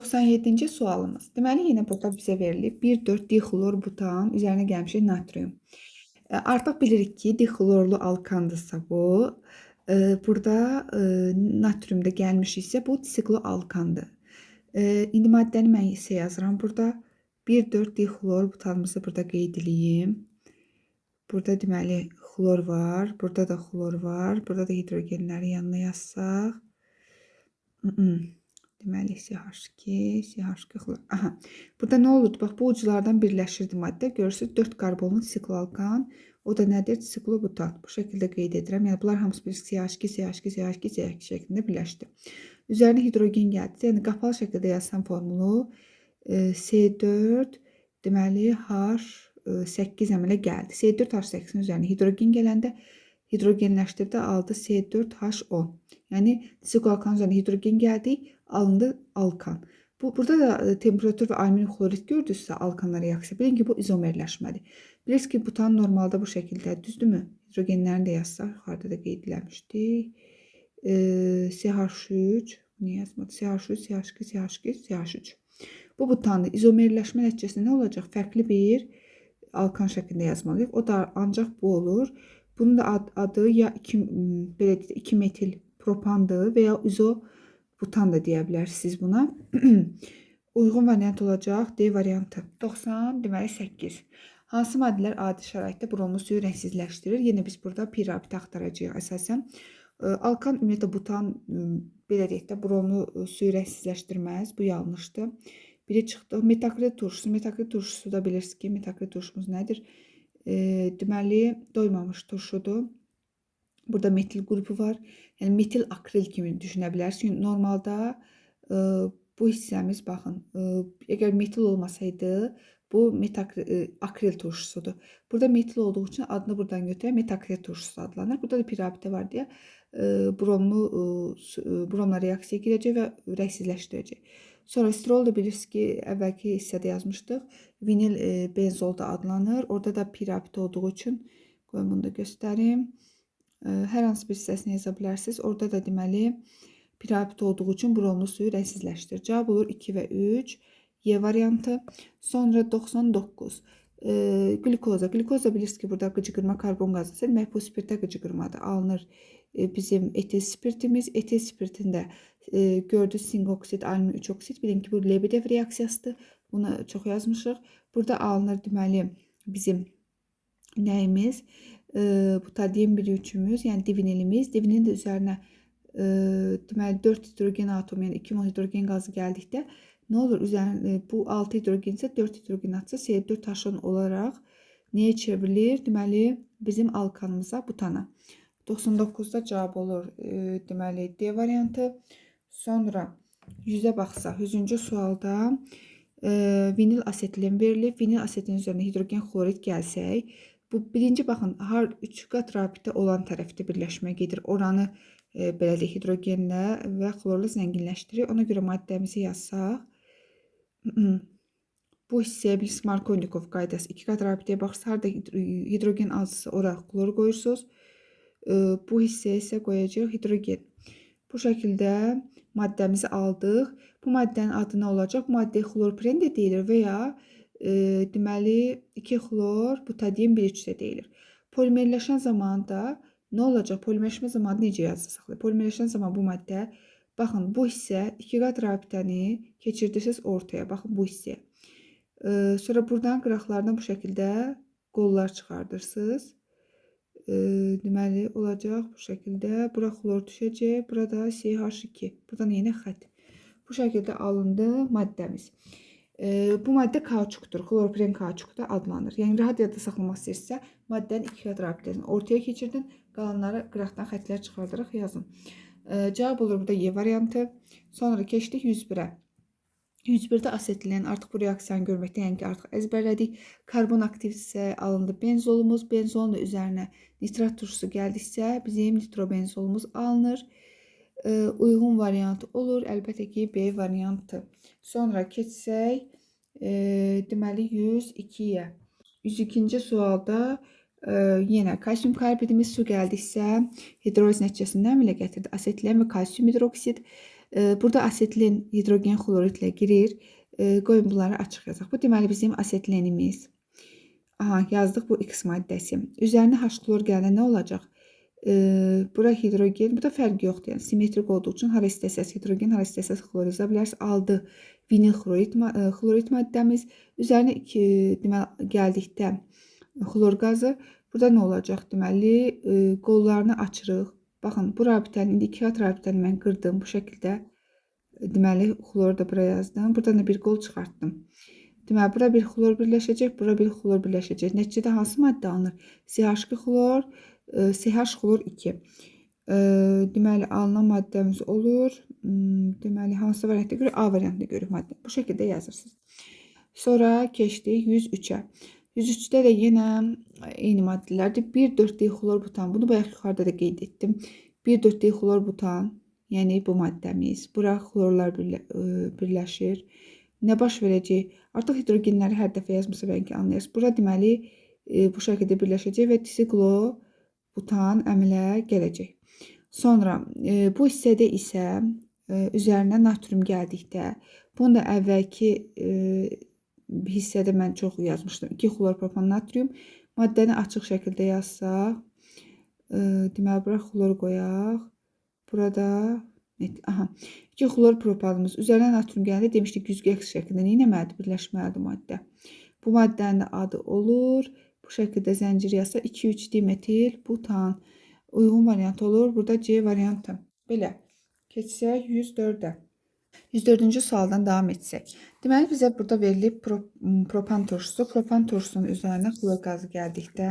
97-ci sualımız. Deməli, yenə burada bizə verilib 1,4-dixlorbutan, üzərinə gəlmişik natrium. Artıq bilirik ki, dixlorlu alkandırsa bu. Burada natriumda gəlmişiksə bu sikloalkandır. İndi maddəni mən isə yazıram burada. 1,4-dixlorbutanımızı burada qeyd edeyim. Burada deməli xlor var. Burada da xlor var. Burada da hidrogenləri yanına yazsaq. Deməli CH2, CH2 xlor. Aha. Burada nə olurdu? Bax bu uclardan birləşirdi maddə. Görürsünüz 4 karbonlu sikloalkan. O da nədir? Siklobutan. Bu şəkildə qeyd edirəm. Yəni bunlar hamısı bir CH2, CH2, CH2, CH2 şəklində birləşdi. Üzərinə hidrogen gəldi. Yəni qapalı şəkildə yazsam formulu C4 deməli H 8 əmələ gəldi. C4H8-in üzərinə hidrogen gələndə hidrogenləşdirdi, aldı C4H10. Yəni disoqalkanın üzərinə hidrogen gəldi, alındı alkan. Burada da temperatur və alüminium xlorid gördünüzsə alkanla reaksiya. Bilin ki, bu izomerləşmədir. Bilirsiniz ki, butan normalda bu şəkildə, düzdürmü? Hidrogenlərini də yazsaq, yuxarıda da qeyd eləmişdik. CH3, niyə yazmadı? CH3, CH2, CH2, CH3. Bu butandır. İzomerləşmə nəticəsində nə olacaq? Fərqli bir alkan şəklində yazmalıyıq. O da ancaq bu olur. Bunun da adı ya 2 metil propandır və ya izobutan da deyə bilərsiniz buna. Uyğun variant olacaq D variantı. 90, deməli 8. Hansı maddələr adi şəraitdə bromlu suyu rəngsizləşdirir? Yenə biz burada pirabiti axtaracağıq əsasən. Alkan ümumiyyətlə butan, belə deyək də, bromlu suyu rəngsizləşdirməz. Bu yanlışdır. Biri çıxdı. Metakrit turşusu. Metakrit turşusu da bilirsiniz ki, metakrit turşumuz nədir? Deməli, doymamış turşudur. Burada metil qrupu var. Yəni, metil akril kimi düşünə bilərsiniz. Çünki normalda bu hissəmiz, baxın, əgər metil olmasaydı, bu akril turşusudur. Burada metil olduğu üçün adını buradan götürək, metakrit turşusu adlanır. Burada da pirabitə var deyə bromla reaksiya girəcək və rəngsizləşdirəcək. Sonra stirol da bilirsiniz ki, əvvəlki hissədə yazmışdıq. Vinil benzol da adlanır. Orada da pirabit olduğu üçün, qoyun bunu da göstərim. Hər hansı bir hissəsini yaza bilərsiniz. Orada da deməli pirabit olduğu üçün bromlu suyu rəngsizləşdirir. Cavab olur 2 və 3. Y variantı. Sonra 99. Glikoza. Glikoza bilirsiniz ki, burada qıcıqırma karbon qazı. Demək, bu spirtə qıcıqırmadır. Alınır bizim etil spirtimiz. Etil spirtində gördüyünüz zinc oksid, alüminium 3 oksid. Bilin ki, bu Lebedev reaksiyasıdır. Bunu çox yazmışıq. Burada alınır deməli bizim nəyimiz? Butadiyen bir üçümüz, yəni divinilimiz. Divinin də üzərinə deməli 4 hidrogen atomu, yəni 2 mol hidrogen qazı gəldikdə nə olur? Üzərinə bu 6 hidrogen isə 4 hidrogen atsa C4H10 olaraq nəyə çevrilir? Deməli bizim alkanımıza, butana. 99-da cavab olur deməli D variantı. Sonra 100-ə baxsaq, 100-cü sualda vinil asetilin verilib. Vinil asetilin üzərində hidrogen xlorid gəlsək, bu birinci baxın, hər 3 qat rabitə olan tərəfdə birləşmə gedir. Oranı belə deyək, hidrogenlə və xlorla zənginləşdirir. Ona görə maddəmizi yazsaq, bu hissəyə bilirsiniz Markovnikov qaydası. 2 qat rabitəyə baxsaq, harada hidrogen azısı, ora xlor qoyursunuz. Bu hissəyə isə qoyacaq hidrogen. Bu şəkildə maddəmizi aldıq. Bu maddənin adı nə olacaq? Bu maddəyə xlorpren də deyilir və ya deməli 2 xlor butadiyen 1,3 deyilir. Polimerləşən zamanda nə olacaq? Polimerləşmə zamanı necə yazılsaq? Polimerləşən zaman bu maddə, baxın, bu hissə 2 qat rabitəni keçirirsiniz ortaya. Baxın, bu hissəyə. Sonra buradan qıraqlarına bu şəkildə qollar çıxardırsınız. Deməli, olacaq bu şəkildə. Bura xlor düşəcək. Burada CH2. Buradan yenə xət. Bu şəkildə alındı maddəmiz. Bu maddə kauçukdur. Xlorpren kauçuk da adlanır. Yəni, rahat yadda saxlamaq istəyirsə, maddənin 2 qat rabitəsini ortaya keçirdin. Qalanları qıraqdan xətlər çıxardaraq yazın. Cavab olur burada Y variantı. Sonra keçdik 101-ə. 101-də asetilin, artıq bu reaksiyanı görməkdə, yəni ki, artıq əzbərlədik. Karbon aktiv isə alındı benzolumuz. Benzolun da üzərinə nitrat turşusu gəldiksə, bizim nitrobenzolumuz alınır. Uyğun variantı olur. Əlbəttə ki, B variantı. Sonra keçsək, deməli 102-yə. 102-ci sualda yenə kalsium karbidimiz su gəldiksə, hidroliz nəticəsində əmələ gətirdi. Asetilin və kalsium hidroksid. Burada asetilin hidrogen xloridlə girir. Qoyun bunları açıq yazaq. Bu deməli bizim asetilenimiz. Aha, yazdıq, bu X maddəsi. Üzərinə H xlor gələndə nə olacaq? Bura hidrogen, burada fərq yoxdur. Yəni, simmetrik olduğu üçün hara istəsəz hidrogen, hara istəsəz xlor yaza bilərsiniz. Aldı vinil xlorid maddəmiz. Üzərinə deməli, gəldikdə xlor qazı. Burada nə olacaq? Deməli, qollarını açırıq. Baxın, bu rabitənin, indi 2 qat rabitəni mən qırdım bu şəkildə. Deməli, xloru da buraya yazdım. Buradan da bir qol çıxartdım. Deməli, bura bir xlor birləşəcək, bura bir xlor birləşəcək. Nəticədə hansı maddə alınır? CH2 xlor, CH xlor 2. Deməli, alınan maddəmiz olur. Deməli, hansı variantda görürük? A variantda görürük maddə. Bu şəkildə yazırsınız. Sonra keçdik 103-ə. 103-də də yenə eyni maddələrdir. 1,4-dixlorbutan. Bunu bayaq yuxarıda da qeyd etdim. 1,4-dixlorbutan, yəni bu maddəmiz. Bura xlorlar birləşir. Nə baş verəcək? Artıq hidrogenləri hər dəfə yazmasa bəlkə anlayırsınız. Bura deməli bu şəkildə birləşəcək və disiklobutan əmələ gələcək. Sonra bu hissədə isə üzərinə natrium gəldikdə, bunu da əvvəlki hissədə mən çox yazmışdım. 2 xlorpropan natrium. Maddəni açıq şəkildə yazsaq, deməli bura xlor qoyaq. Burada 2 xlorpropanımız üzərinə natrium gələndə demişdik güzgü əks şəklində nə etməlidir? Birləşməlidir maddə. Bu maddənin adı olur. Bu şəkildə zəncir yazsa 2,3 dimetil butan. Uyğun variant olur. Burada C variantı. Belə. Keçsək 104-ə. 104-cü sualdan davam etsək. Deməli, bizə burada verilib propan turşusu. Propan turşusunun üzərinə xlor qazı gəldikdə,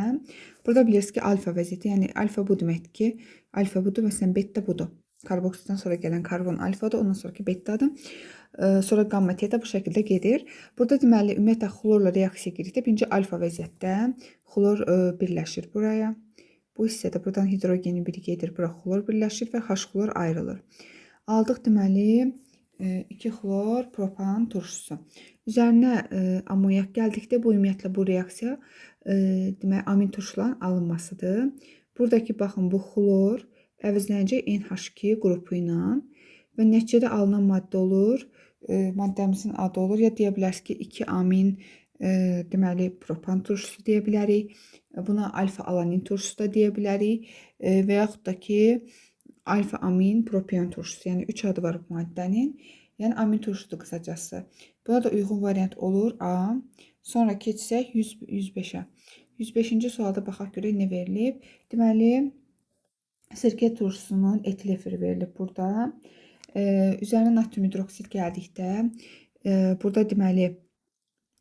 burada bilirsiniz ki, alfa vəziyyəti, yəni alfa bu deməkdir ki, alfa budur, məsələn, beta budur. Karboksiddən sonra gələn karbon alfadır, ondan sonraki betadır. Sonra qamma teta bu şəkildə gedir. Burada deməli, ümumiyyətlə xlorla reaksiya girdikdə, birinci alfa vəziyyətdə xlor birləşir buraya. Bu hissədə buradan hidrogeni biri gedir, bura xlor birləşir və H xlor ayrılır. Aldıq deməli 2 xlor propan turşusu. Üzərinə amonyak gəldikdə bu ümumiyyətlə bu reaksiya deməli amin turşuların alınmasıdır. Buradakı baxın bu xlor əvəzlənəcək NH2 qrupu ilə və nəticədə alınan maddə olur. Maddəmizin adı olur. Ya deyə bilərsiniz ki 2 amin deməli propan turşusu deyə bilərik. Buna alfa alanin turşusu da deyə bilərik və yaxud da ki alfa amin propion turşusu, yəni 3 adı var bu maddənin. Yəni amin turşusudur qısacası. Buna da uyğun variant olur A. Sonra keçsək 105-ə. 105-ci sualda baxaq görək nə verilib. Deməli, sirkə turşusunun etil efiri verilib burada. Üzərinə natrium hidroksid gəldikdə, burada deməli,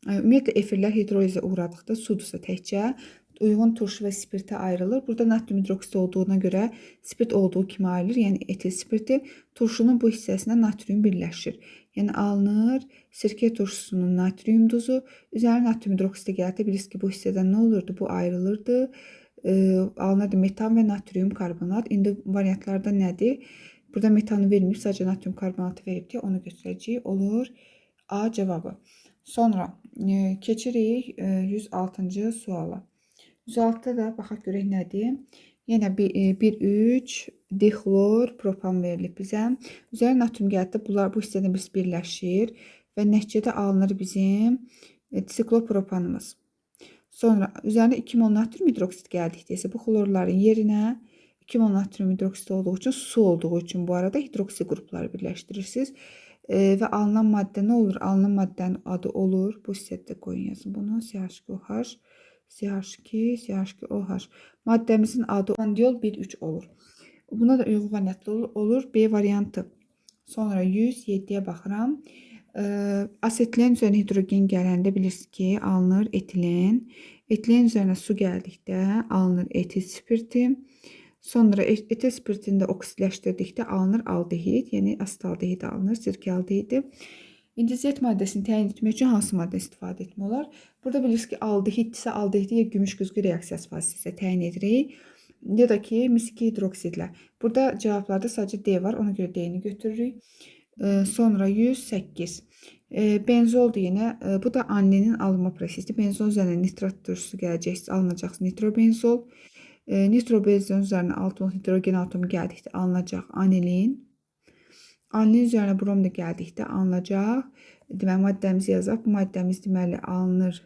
ümumiyyətlə efirlər hidrolizə uğradıqda sudursa təkcə, uyğun turşu və spirtə ayrılır. Burada natrium hidroksid olduğuna görə spirt olduğu kimi ayrılır. Yəni etil spirti turşunun bu hissəsinə natrium birləşir. Yəni alınır sirkə turşusunun natrium duzu. Üzərinə natrium hidroksidi gəldi. Bilirsiniz ki bu hissədən nə olurdu? Bu ayrılırdı. Alınırdı metan və natrium karbonat. İndi variantlarda nədir? Burada metanı verməyib, sadəcə natrium karbonatı veribdir. Onu götürəcəyik. Olur A cavabı. Sonra keçirik 106-cı suala. 106-da da baxaq görək nədir? Yenə 1,3 dixlor propan verilib bizə. Üzərinə natrium gəldi. Bunlar bu hissədə biz birləşir və nəticədə alınır bizim disiklopropanımız. Sonra üzərinə 2 mol natrium hidroksid gəldikdə isə bu xlorların yerinə 2 mol natrium hidroksid olduğu üçün su olduğu üçün bu arada hidroksi qrupları birləşdirirsiniz. Və alınan maddə nə olur? Alınan maddənin adı olur. Bu hissədə qoyun yazın bunu. CH2OH, CH2, CH2OH. Maddəmizin adı andiol 1,3 olur. Buna da uyğun variantlı olur. B variantı. Sonra 107-yə baxıram. Asetilen üzərinə hidrogen gələndə bilirsiniz ki, alınır etilen. Etilen üzərinə su gəldikdə alınır etil spirti. Sonra etil spiritini də oksidləşdirdikdə alınır aldehid, yəni asitaldehid alınır, sirkə aldehidi. İndi Z maddəsini təyin etmək üçün hansı maddə istifadə etmək olar? Burada bilirsiniz ki, aldehiddirsə aldehidi ya gümüş güzgü reaksiyası vasitəsilə təyin edirik, ya da ki, mis2 hidroksidlə. Burada cavablarda sadəcə D var, ona görə D-ni götürürük. Sonra 108. Benzoldur yenə. Bu da anilinin alınma prosesidir. Benzol üzərinə nitrat turşusu gələcək, alınacaq nitrobenzol. Nitrobenzolun üzərinə 6 mol hidrogen atomu gəldikdə alınacaq anilin. Anilin üzərinə brom da gəldikdə alınacaq. Deməli, maddəmizi yazaq. Bu maddəmiz deməli alınır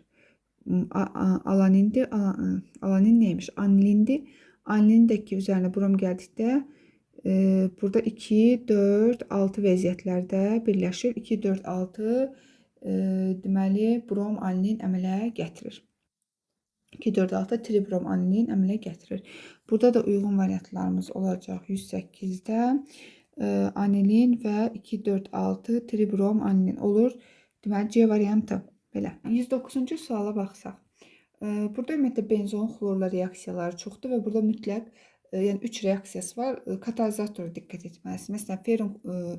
alanindir. Alanin neymiş? Anilindir. Anilindəki üzərinə brom gəldikdə burada 2, 4, 6 vəziyyətlərdə birləşir. 2, 4, 6 deməli brom anilin əmələ gətirir. 2, 4, 6 tribrom anilin əmələ gətirir. Burada da uyğun variantlarımız olacaq 108-də. Anilin və 2, 4, 6 tribrom anilin olur. Deməli C variantı belə. 109-cu suala baxsaq. Burada ümumiyyətlə benzolun xlorla reaksiyaları çoxdur və burada mütləq yəni 3 reaksiyası var. Katalizatora diqqət etməlisiniz. Məsələn, ferrum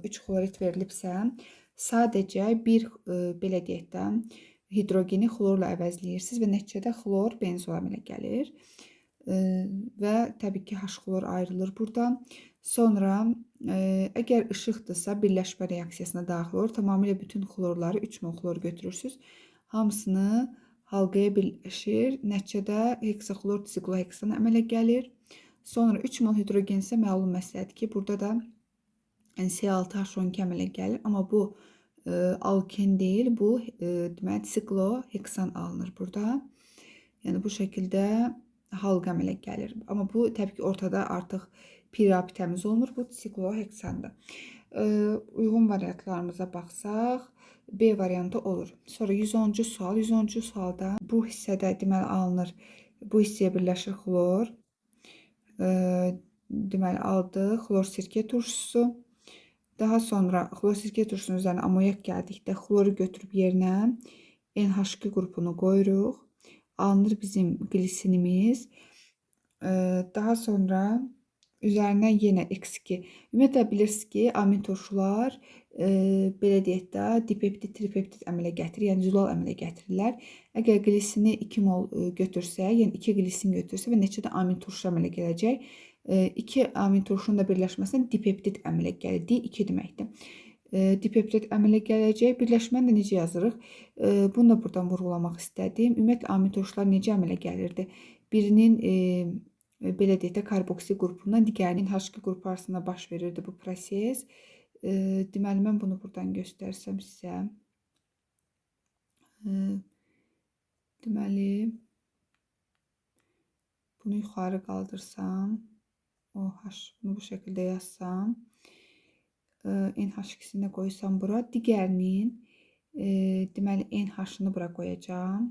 3 xlorid verilibsə, sadəcə bir belə deyək də hidrogeni xlorla əvəzləyirsiniz və nəticədə xlor benzol əmələ gəlir. Və təbii ki, H-xlor ayrılır buradan. Sonra əgər işıqdırsa birləşmə reaksiyasına daxil olur. Tamamilə bütün xlorları 3 mol xlor götürürsünüz. Hamısını halqaya birləşir. Nəticədə heksaxlor disikloheksan əmələ gəlir. Sonra 3 mol hidrogen isə məlum məsələdir ki, burada da C6H12 əmələ gəlir. Amma bu alken deyil, bu deməli disikloheksan alınır burada. Yəni bu şəkildə halqa əmələ gəlir. Amma bu təbii ki, ortada artıq pirabitəmiz olmur. Bu disikloheksandır. Uyğun variantlarımıza baxsaq, B variantı olur. Sonra 110-cu sual. 110-cu sualda bu hissədə deməli alınır. Bu hissəyə birləşir xlor. Deməli aldı xlor sirkə turşusu. Daha sonra xlor sirkə turşusunun üzərinə amoyak gəldikdə xloru götürüb yerinə NH2 qrupunu qoyuruq. Alınır bizim glisinimiz. Daha sonra üzərinə yenə X2. Ümumiyyətlə bilirsiniz ki, amin turşular belə deyək də dipeptid, tripeptid əmələ gətirir, yəni zilol əmələ gətirirlər. Əgər glisini 2 mol götürsə, yəni 2 glisin götürsə və neçə də amin turşu əmələ gələcək. 2 amin turşunun da birləşməsindən dipeptid əmələ gəlir. D2 deməkdir. Dipeptid əmələ gələcək. Birləşməni də necə yazırıq? Bunu da buradan vurğulamaq istədim. Ümumiyyətlə amin turşular necə əmələ gəlirdi? Birinin belə deyək də karboksi qrupundan digərinin H2 qrupu arasında baş verirdi bu proses. Deməli mən bunu buradan göstərsəm sizə. Deməli bunu yuxarı qaldırsam, OH bunu bu şəkildə yazsam, NH2-sini qoysam bura, digərinin deməli NH-ını bura qoyacağam.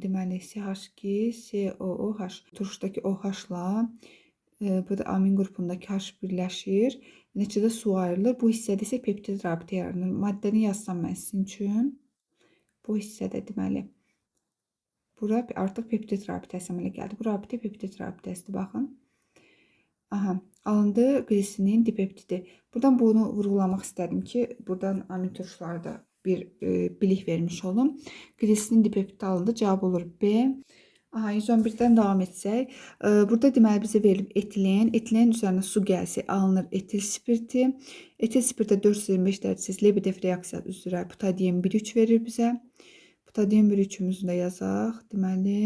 Deməli CH2, COOH turşudakı OH-la burada amin qrupundakı H birləşir. Neçədə su ayrılır. Bu hissədə isə peptid rabitə yaranır. Maddəni yazsam mən sizin üçün. Bu hissədə deməli bura artıq peptid rabitəsi əmələ gəldi. Bu rabitə peptid rabitəsidir, baxın. Aha, alındı glisinin dipeptidi. Buradan bunu vurğulamaq istədim ki, buradan amin turşularda bir bilik vermiş olum. Glisinin dipeptidi alındı. Cavab olur B. Aha, 111-dən davam etsək. Burada deməli bizə verilib etilen. Etilenin üzərinə su gəlsə alınır etil spirti. Etil spirtə 425 dərəcəsiz Lebedev reaksiyası üzrə butadiyen 1,3 verir bizə. Butadiyen 1,3-ümüzü də yazaq. Deməli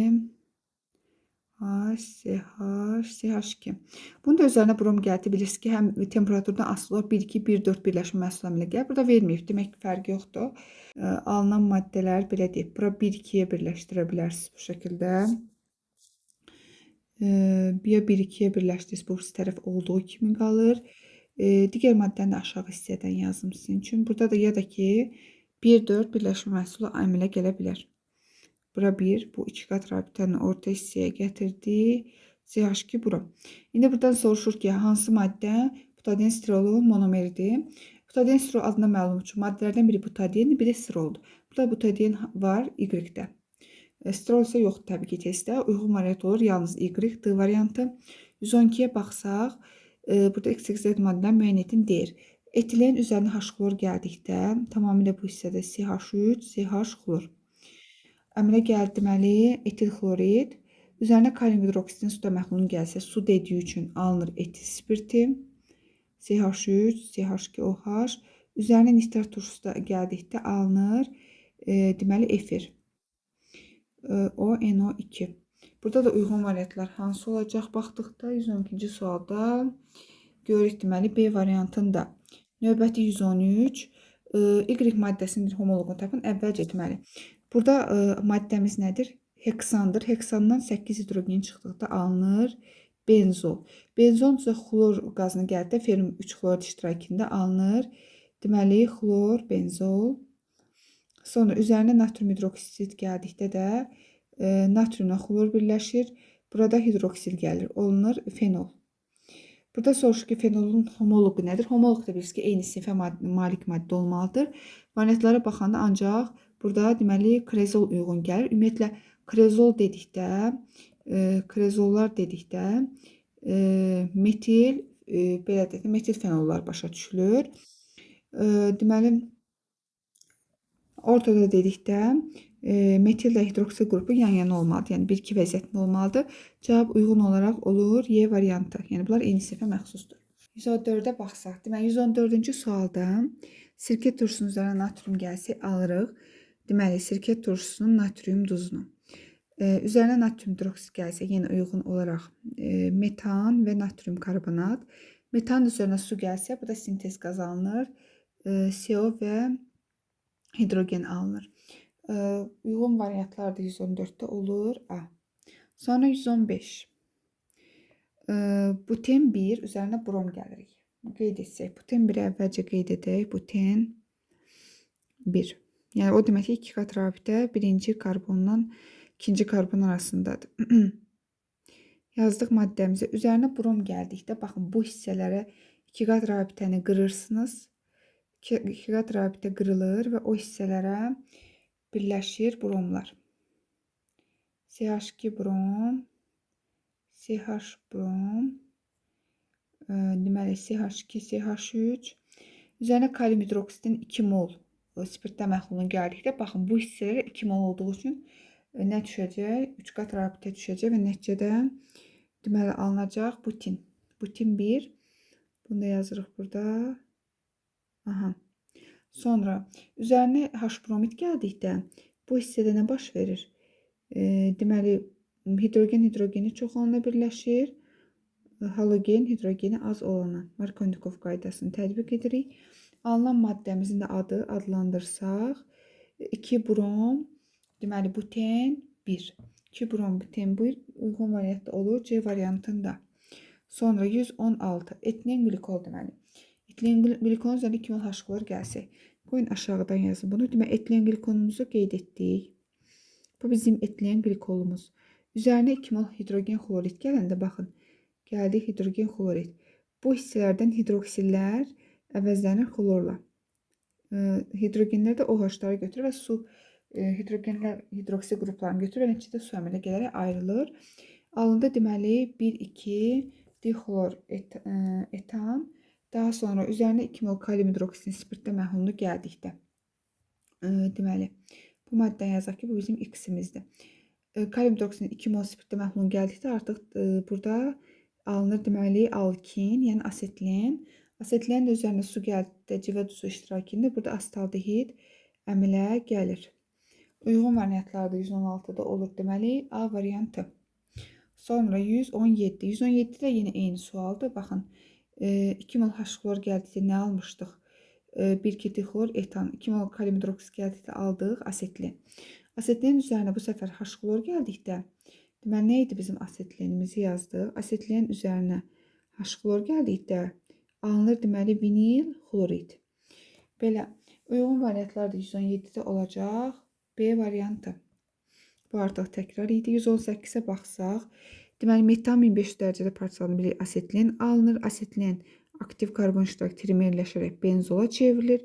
CH2. Bunun da üzərinə brom gəldi. Bilirsiniz ki, həm temperaturdan asılı olaraq 1,2, 1,4 birləşmə məhsul əmələ gəlir. Burada verməyib. Demək ki, fərqi yoxdur. Alınan maddələr belə deyib. Bura 1,2-yə birləşdirə bilərsiniz bu şəkildə. Ya 1,2-yə birləşdirirsiniz. Bu tərəf olduğu kimi qalır. Digər maddəni də aşağı hissədən yazım sizin üçün. Burada da ya da ki 1,4 birləşmə məhsulu əmələ gələ bilər. Bura 1, bu 2 qat rabitəni orta hissəyə gətirdi. CH2 bura. İndi buradan soruşur ki, hansı maddə butadiyen stirolun monomeridir? Butadiyen stirol adına məlum üçün maddələrdən biri butadiyen, biri stiroldur. Burada butadiyen var Y-də. Stirol isə yoxdur təbii ki testdə. Uyğun variant olur yalnız Y, D variantı. 112-yə baxsaq, burada X-XZ maddədən müəyyən edin deyir. Etilen üzərinə H-xlor gəldikdə, tamamilə bu hissədə CH3, CH-xlor. Əmələ gəldi deməli etil xlorid. Üzərinə kalium hidroksidin suda məhlulun gəlsə, su dediyi üçün alınır etil spirti. CH3, CH2OH. Üzərinə nitrat turşusu da gəldikdə alınır deməli efir. O, NO2. Burada da uyğun variantlar hansı olacaq? Baxdıqda 112-ci sualda görürük deməli B variantında. Növbəti 113. Y maddəsinin homoloqunu tapın. Əvvəlcə deməli. Burada maddəmiz nədir? Heksandır. Heksandan 8 hidrogen çıxdıqda alınır benzol. Benzol isə xlor qazını gəldi. Ferrum 3 xlor iştirakında alınır. Deməli, xlor, benzol. Sonra üzərinə natrium hidroksid gəldikdə də natriumla xlor birləşir. Burada hidroksil gəlir. Olunur fenol. Burada soruşur ki, fenolun homoloqu nədir? Homoloq da bilirsiniz ki, eyni sinfə malik maddə olmalıdır. Variantlara baxanda ancaq burada deməli krezol uyğun gəlir. Ümumiyyətlə krezol dedikdə metil belə deyək, metil fenollar başa düşülür. Deməli Ortada dedikdə metil və hidroksil qrupu yan-yana olmalıdır. Yəni 1-2 vəziyyətində olmalıdır. Cavab uyğun olaraq olur Y variantı. Yəni bunlar eyni sinifə məxsusdur. 114-ə baxsaq, deməli 114-cü sualda sirkə turşusunun üzərinə natrium gəlsə alırıq. Deməli sirkə turşusunun natrium duzunu. Üzərinə natrium hidroksid gəlsə yenə uyğun olaraq metan və natrium karbonat. Metan üzərinə su gəlsə bu da sintez qaz alınır. CO və hidrogen alınır. Uyğun variantlar da 114'te olur A. Sonra 115. Buten 1 üzərinə brom gəlirik. Qeyd etsək. Buten 1-i əvvəlcə qeyd edək. Buten 1. Yəni o demək ki, 2 qat rabitə birinci karbonla ikinci karbon arasındadır. Yazdıq maddəmizə. Üzərinə brom gəldikdə baxın bu hissələrə 2 qat rabitəni qırırsınız. 2 qat rabitə qırılır və o hissələrə birləşir bromlar. CH2 brom, CH brom, deməli CH2, CH3. Üzərinə kalium hidroksidin 2 mol spirtdə məhlulunu gəldikdə baxın bu hissələrə 2 mol olduğu üçün nə düşəcək? 3 qat rabitə düşəcək və nəticədə deməli alınacaq butin. Butin 1. Bunu da yazırıq burada. Aha. Sonra üzərinə H bromid gəldikdə bu hissədə nə baş verir? Deməli hidrogen hidrogeni çox olana birləşir. Halogen hidrogeni az olana Markovnikov qaydasını tətbiq edirik. Alınan maddəmizin də adı adlandırsaq 2 brom deməli buten 1. 2 brom buten 1 uyğun variantda olur C variantında. Sonra 116 etilen glikol deməli. Etilen glikolun üzərində 2 mol H-klor gəlsə. Qoyun aşağıdan yazın bunu. Deməli etilen glikolumuzu qeyd etdik. Bu bizim etilen glikolumuz. Üzərinə 2 mol hidrogen xlorid gələndə baxın. Gəldi hidrogen xlorid. Bu hissələrdən hidroksillər əvəzlənir xlorla. Hidrogenlər də OH-ları götürür və su hidrogenlər hidroksil qruplarını götürür və nəticədə su əmələ gələrək ayrılır. Alında deməli 1-2 dixlor etan. Daha sonra üzərinə 2 mol kalium hidroksidin spirtdə məhlulunu gəldikdə. Deməli bu maddə yazaq ki, bu bizim X-imizdir. Kalium hidroksidin 2 mol spirtdə məhlulunu gəldikdə artıq burada alınır deməli alkin, yəni asetlen. Asetlenin də üzərinə su gəldikdə civə duzu iştirakında burada astaldehid əmələ gəlir. Uyğun variantlarda 116-da olur deməli A variantı. Sonra 117. 117 də yenə eyni sualdır. Baxın 2 mol H-klor gəldikdə nə almışdıq? 1-2 dixlor etan. 2 mol kalium hidroksid gəldikdə aldıq asetlen. Asetlenin üzərinə bu səfər H-klor gəldikdə deməli nə idi bizim asetlenimizi yazdıq. Asetlenin üzərinə H-klor gəldikdə alınır deməli vinil xlorid. Belə uyğun variantlar da 117-də olacaq. B variantı. Bu artıq təkrar idi. 118-ə baxsaq, deməli metan 1500 dərəcədə parçalanır bir asetlen alınır. Asetlen aktiv karbon iştirak trimerləşərək benzola çevrilir.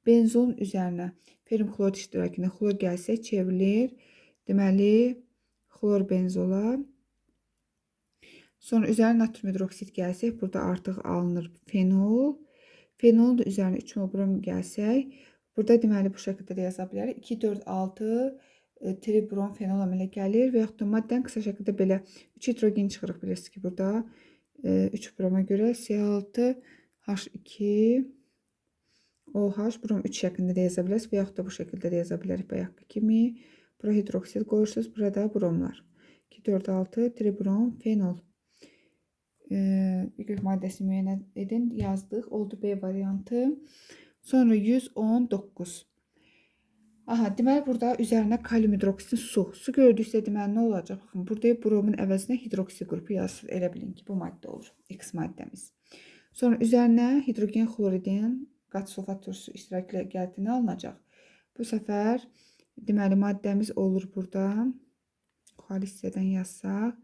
Benzolun üzərinə ferum xlor iştirakında xlor gəlsə çevrilir. Deməli xlor benzola. Sonra üzərinə natrium hidroksid gəlsək, burada artıq alınır fenol. Fenolun da üzərinə 3 mol brom gəlsək, burada deməli bu şəkildə də yaza bilərik. 2, 4, 6 tribrom fenol əmələ gəlir və yaxud da maddənin qısa şəkildə belə 3 hidrogen çıxırıq bilirsiniz ki, burada 3 broma görə C6, H2, OH, brom 3 şəklində də yaza bilərsiniz və yaxud da bu şəkildə də yaza bilərik bayaqki kimi. Bura hidroksid qoyursunuz, burada bromlar. 2, 4, 6 tribrom fenol. Y maddəsini müəyyən edin, yazdıq. Oldu B variantı. Sonra 119. Aha, deməli burada üzərinə kalium hidroksidin su gördüksə deməli nə olacaq? Baxın, burada bromun əvəzinə hidroksid qrupu yazılır. Elə bilin ki, bu maddə olur. X maddəmiz. Sonra üzərinə hidrogen xloridin qat sulfat turşusu iştirakı gəldiyini alınacaq. Bu səfər deməli maddəmiz olur burada. Yuxarı hissədən yazsaq.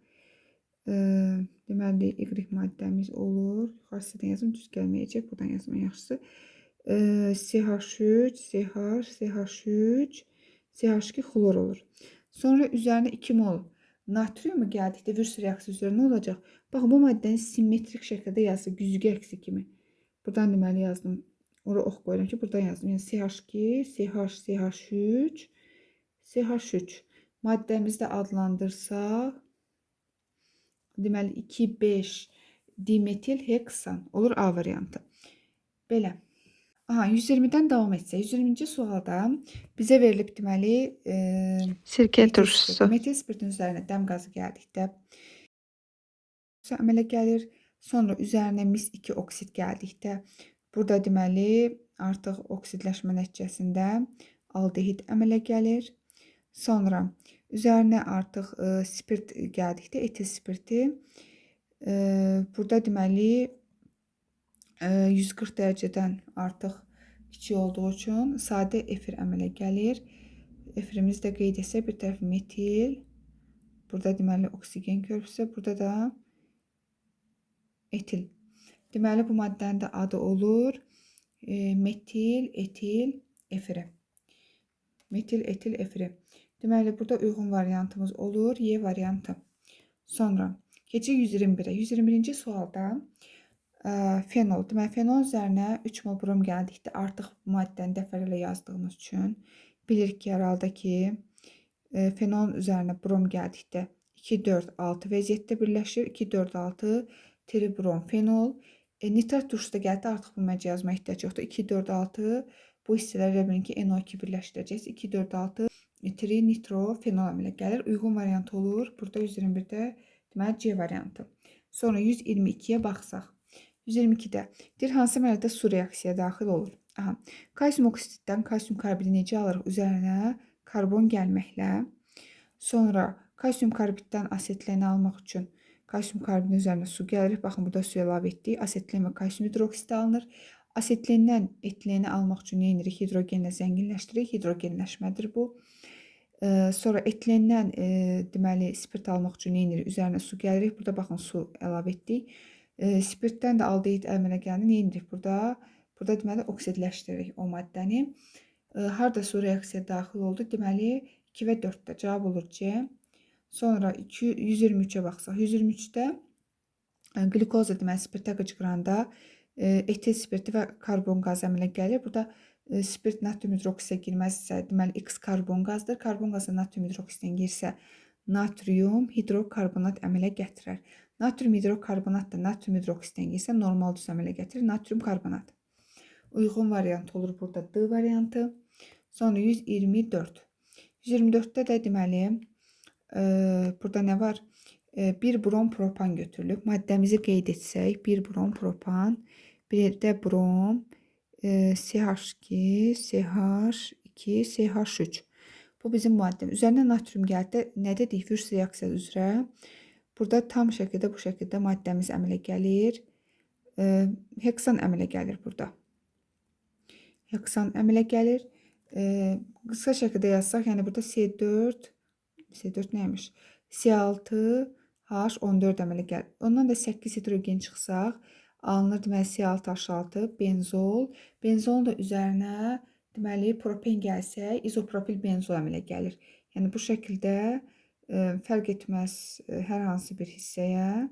Deməli Y maddəmiz olur. Yuxarı hissədən yazım düz gəlməyəcək. Buradan yazmaq yaxşısı. CH3, CH, CH3, CH2 xlor olur. Sonra üzərinə 2 mol natriumu gəldikdə virus reaksiyası üzərinə olacaq. Baxın bu maddəni simmetrik şəkildə yazsaq güzgü əksi kimi. Buradan deməli yazdım Ora ox qoyuram ki, buradan yazdım. Yəni CH2, CH, CH3, CH3. Maddəmizi də adlandırsaq, deməli 2,5 dimetil heksan olur A variantı. Belə. Aha, 120-dən davam etsək. 120-ci sualda bizə verilib deməli Sirke metil turşusu. spirti. Metil spirtin üzərinə dəm qazı gəldikdə əmələ gəlir. Sonra üzərinə mis-2 oksid gəldikdə burada deməli artıq oksidləşmə nəticəsində aldehid əmələ gəlir. Sonra üzərinə artıq spirt gəldikdə etil spirti burada deməli 140 dərəcədən artıq kiçik olduğu üçün sadə efir əmələ gəlir. Efirimizi də qeyd etsək, bir tərəf metil, burada deməli oksigen körpüsü, burada da etil. Deməli bu maddənin də adı olur metil etil efiri. Metil etil efiri. Deməli burada uyğun variantımız olur Y variantı. Sonra keçək 121-ə. 121-ci sualda fenol. Deməli fenol üzərinə 3 mol brom gəldikdə artıq bu maddəni dəfələrlə yazdığımız üçün bilirik ki, hər halda ki fenolun üzərinə brom gəldikdə 2, 4, 6 vəziyyətdə birləşir. 2, 4, 6 tribrom fenol. Nitrat turşusu da gəldi, artıq bu məcə yazma ehtiyac yoxdur. 2, 4, 6 bu hissələri elə bilin ki, NO2 birləşdirəcəksiniz. 2, 4, 6 tri nitro fenol əmələ gəlir. Uyğun variant olur. Burada 121-də deməli C variantı. Sonra 122-yə baxsaq. 122-də deyir hansı mərhələdə su reaksiyaya daxil olur? Aha. Kalsium oksiddən kalsium karbidi necə alırıq? Üzərinə karbon gəlməklə. Sonra kalsium karbiddən asetileni almaq üçün kalsium karbidin üzərinə su gəlir. Baxın, burada su əlavə etdik. Asetilen və kalsium hidroksidi alınır. Asetilendən etileni almaq üçün nə edirik? Hidrogenlə zənginləşdiririk. Hidrogenləşmədir bu. Sonra etilendən deməli spirt almaq üçün nə edirik? Üzərinə su gəlirik. Burada baxın, su əlavə etdik. Spirtdən də aldehid əmələ gəldikdə nə edirik burada? Burada deməli oksidləşdiririk o maddəni. Harda su reaksiyaya daxil oldu? Deməli 2 və 4-də cavab olur C. Sonra 123-ə baxsaq. 123-də qlükoza deməli spirtə qıcqıranda etil spirti və karbon qazı əmələ gəlir. Burada spirt natrium hidroksidə girməzsə, deməli X karbon qazdır. Karbon qazı natrium hidroksidən girsə, natrium hidrokarbonat əmələ gətirər. Natrium hidrokarbonat da natrium hidroksidən girsə, normal duz əmələ gətirir. Natrium karbonat. Uyğun variant olur burada D variantı. Sonra 124. 124-də də deməli burada nə var? 1 brom propan götürülüb. Maddəmizi qeyd etsək, 1 brom propan, bir də brom, CH2, CH2, CH3. Bu bizim maddəmiz. Üzərinə natrium gəldi. Nə dedik? Fürs reaksiyası üzrə. Burada tam şəkildə, bu şəkildə maddəmiz əmələ gəlir. Heksan əmələ gəlir burada. Heksan əmələ gəlir. Qısa şəkildə yazsaq, yəni burada C4 nəymiş? C6H14 əmələ gəlir. Ondan da 8 hidrogen çıxsaq, alınır deməli C6H6 benzol. Benzolun da üzərinə deməli propen gəlsə, izopropil benzol əmələ gəlir. Yəni bu şəkildə fərq etməz hər hansı bir hissəyə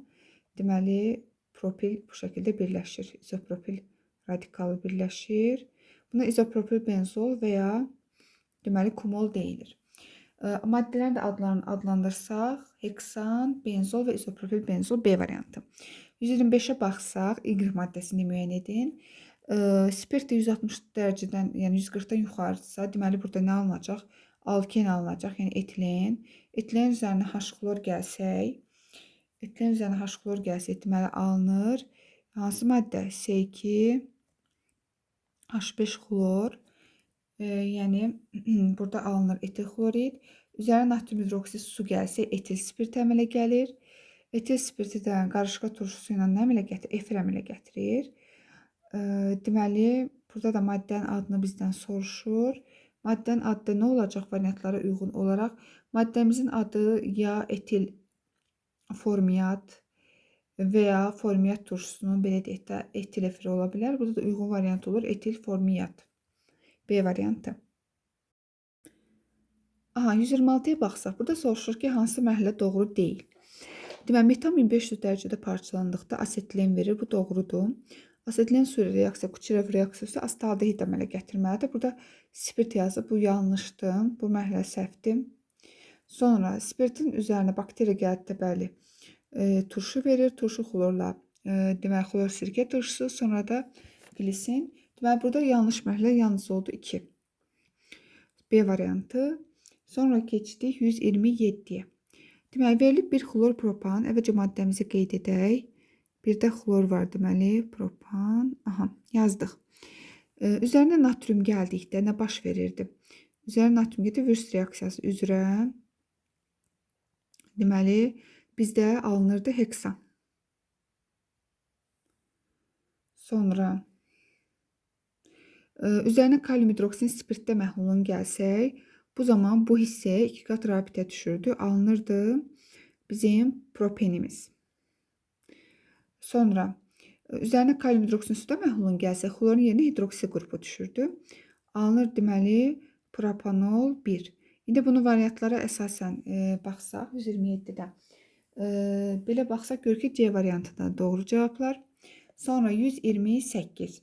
deməli propil bu şəkildə birləşir. İzopropil radikalı birləşir. Buna izopropil benzol və ya deməli kumol deyilir. Maddələrin də adlarını adlandırsaq, heksan, benzol və izopropil benzol B variantı. 125-ə baxsaq, Y maddəsini müəyyən edin. Spirt 160 dərəcədən, yəni 140-dan yuxarıdırsa, deməli burada nə alınacaq? Alken alınacaq, yəni etilen. Etilen üzərinə H-xlor gəlsək, deməli alınır. Hansı maddə? C2, H5 xlor. Yəni burada alınır etil xlorid. Üzərinə natrium hidroksid su gəlsə, etil spirt əmələ gəlir. Etil spirti də qarışqa turşusu ilə nə əmələ gətirir? Efir əmələ gətirir. Deməli, burada da maddənin adını bizdən soruşur. Maddənin adı nə olacaq variantlara uyğun olaraq? Maddəmizin adı ya etil formiyat və ya formiyat turşusunun belə deyək də etil efiri ola bilər. Burada da uyğun variant olur etil formiyat. B variantı. Aha, 126-ya baxsaq, burada soruşur ki, hansı mərhələ doğru deyil? Deməli, metan 1500 dərəcədə parçalandıqda asetilen verir. Bu doğrudur. Asetilen su ilə reaksiya Kucherov reaksiyası astaldehid əmələ gətirməlidir. Burada spirt yazıb, bu yanlışdır. Bu mərhələ səhvdir. Sonra spirtin üzərinə bakteriya gəldi, bəli, turşu verir. Turşu xlorla, deməli, xlor sirkə turşusu, sonra da glisin. Deməli, burada yanlış mərhələ yalnız oldu 2. B variantı. Sonra keçdik 127-yə. Deməli, verilib bir xlor propan, əvvəlcə maddəmizi qeyd edək. Bir də xlor var, deməli, propan. Aha, yazdıq. Üzərinə natrium gəldikdə nə baş verirdi? Üzərinə natrium gedir, Würst reaksiyası üzrə. Deməli, bizdə alınırdı heksan. Sonra üzərinə kalium hidroksin spirtdə məhlulun gəlsək, bu zaman bu hissəyə 2 qat rabitə düşürdü. Alınırdı bizim propenimiz. Sonra üzərinə kalium hidroksin suda məhlulun gəlsə, xlorun yerinə hidroksi qrupu düşürdü. Alınır deməli propanol 1. İndi bunu variantlara əsasən baxsaq 127-də. Belə baxsaq görür ki, C variantında doğru cavablar. Sonra 128.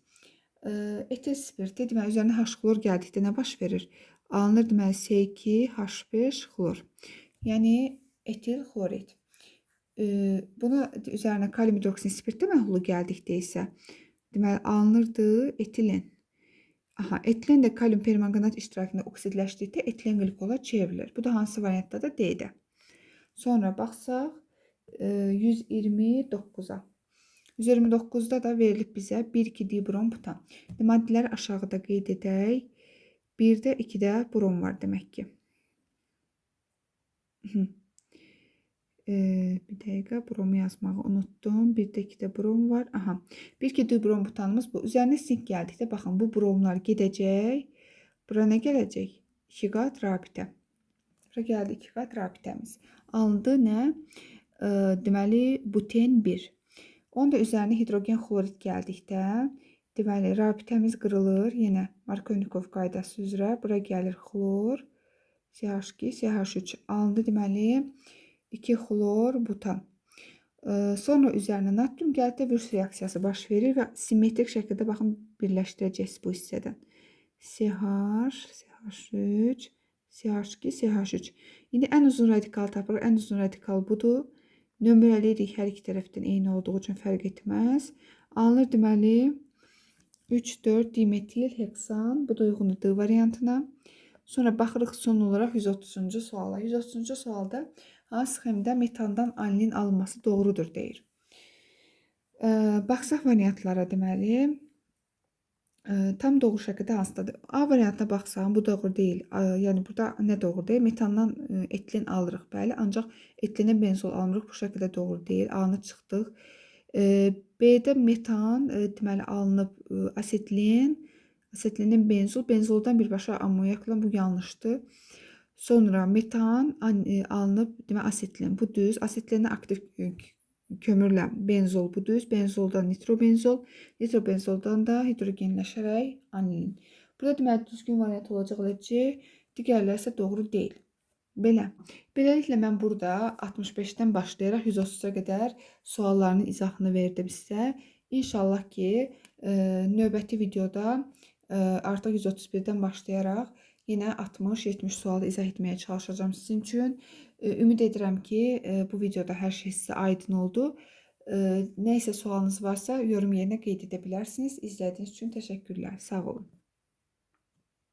Etil spirti, deməli üzərinə H xlor gəldikdə nə baş verir? Alınır deməli C2H5 xlor. Yəni etil xlorid. Buna üzərinə kalium hidroksin spirtdə məhlulu gəldikdə isə deməli alınırdı etilen. Aha, etilen də kalium permanganat iştirakında oksidləşdikdə etilen qlikola çevrilir. Bu da hansı variantdadır? D-də. Sonra baxsaq 129-a. 129-da da verilib bizə 1,2 dibrom butan. Maddələri aşağıda qeyd edək. 1-də 2-də brom var demək ki. Bir dəqiqə bromu yazmağı unutdum. 1-də 2-də brom var. Aha. 1,2 dibrom butanımız bu. Üzərinə sink gəldikdə baxın bu bromlar gedəcək. Bura nə gələcək? 2 qat rabitə. Bura gəldi 2 qat rabitəmiz. Alındı nə? Deməli buten 1. Onda üzərinə hidrogen xlorid gəldikdə deməli rabitəmiz qırılır. Yenə Markovnikov qaydası üzrə bura gəlir xlor, CH2, CH3 alındı deməli 2 xlor butan. Sonra üzərinə natrium gəldikdə Würst reaksiyası baş verir və simmetrik şəkildə baxın birləşdirəcəksiniz bu hissədən. CH, CH3, CH2, CH3. İndi ən uzun radikal tapırıq. Ən uzun radikal budur. Nömrələyirik hər iki tərəfdən eyni olduğu üçün fərq etməz. Alınır deməli 3,4 dimetil heksan. Bu da uyğundur D variantına. Sonra baxırıq son olaraq 130-cu suala. 130-cu sualda hansı sxemdə metandan anilin alınması doğrudur deyir. Baxsaq variantlara deməli tam doğru şəkildə hansıdadır? A variantına baxsaq bu doğru deyil. Yəni burada nə doğru deyil? Metandan etilen alırıq, bəli. Ancaq etilenə benzol almırıq. Bu şəkildə doğru deyil. A-nı çıxdıq. B-də metan deməli alınıb asetilen. Asetilenin benzol. Benzoldan birbaşa ammonyakla bu yanlışdır. Sonra metan alınıb deməli asetilen. Bu düz. Asetilenin aktiv kömürlə benzol bu düz. Benzoldan nitrobenzol. Nitrobenzoldan da hidrogenləşərək anilin. Burada deməli düzgün variant olacaq C. Digərləri isə doğru deyil. Belə. Beləliklə mən burada 65-dən başlayaraq 130-a qədər suallarının izahını verdim sizə. İnşallah ki növbəti videoda artıq 131-dən başlayaraq yenə 60-70 sualı izah etməyə çalışacağım sizin üçün. Ümid edirəm ki bu videoda hər şey sizə aydın oldu. Nə isə sualınız varsa yorum yerinə qeyd edə bilərsiniz. İzlədiyiniz üçün təşəkkürlər. Sağ olun.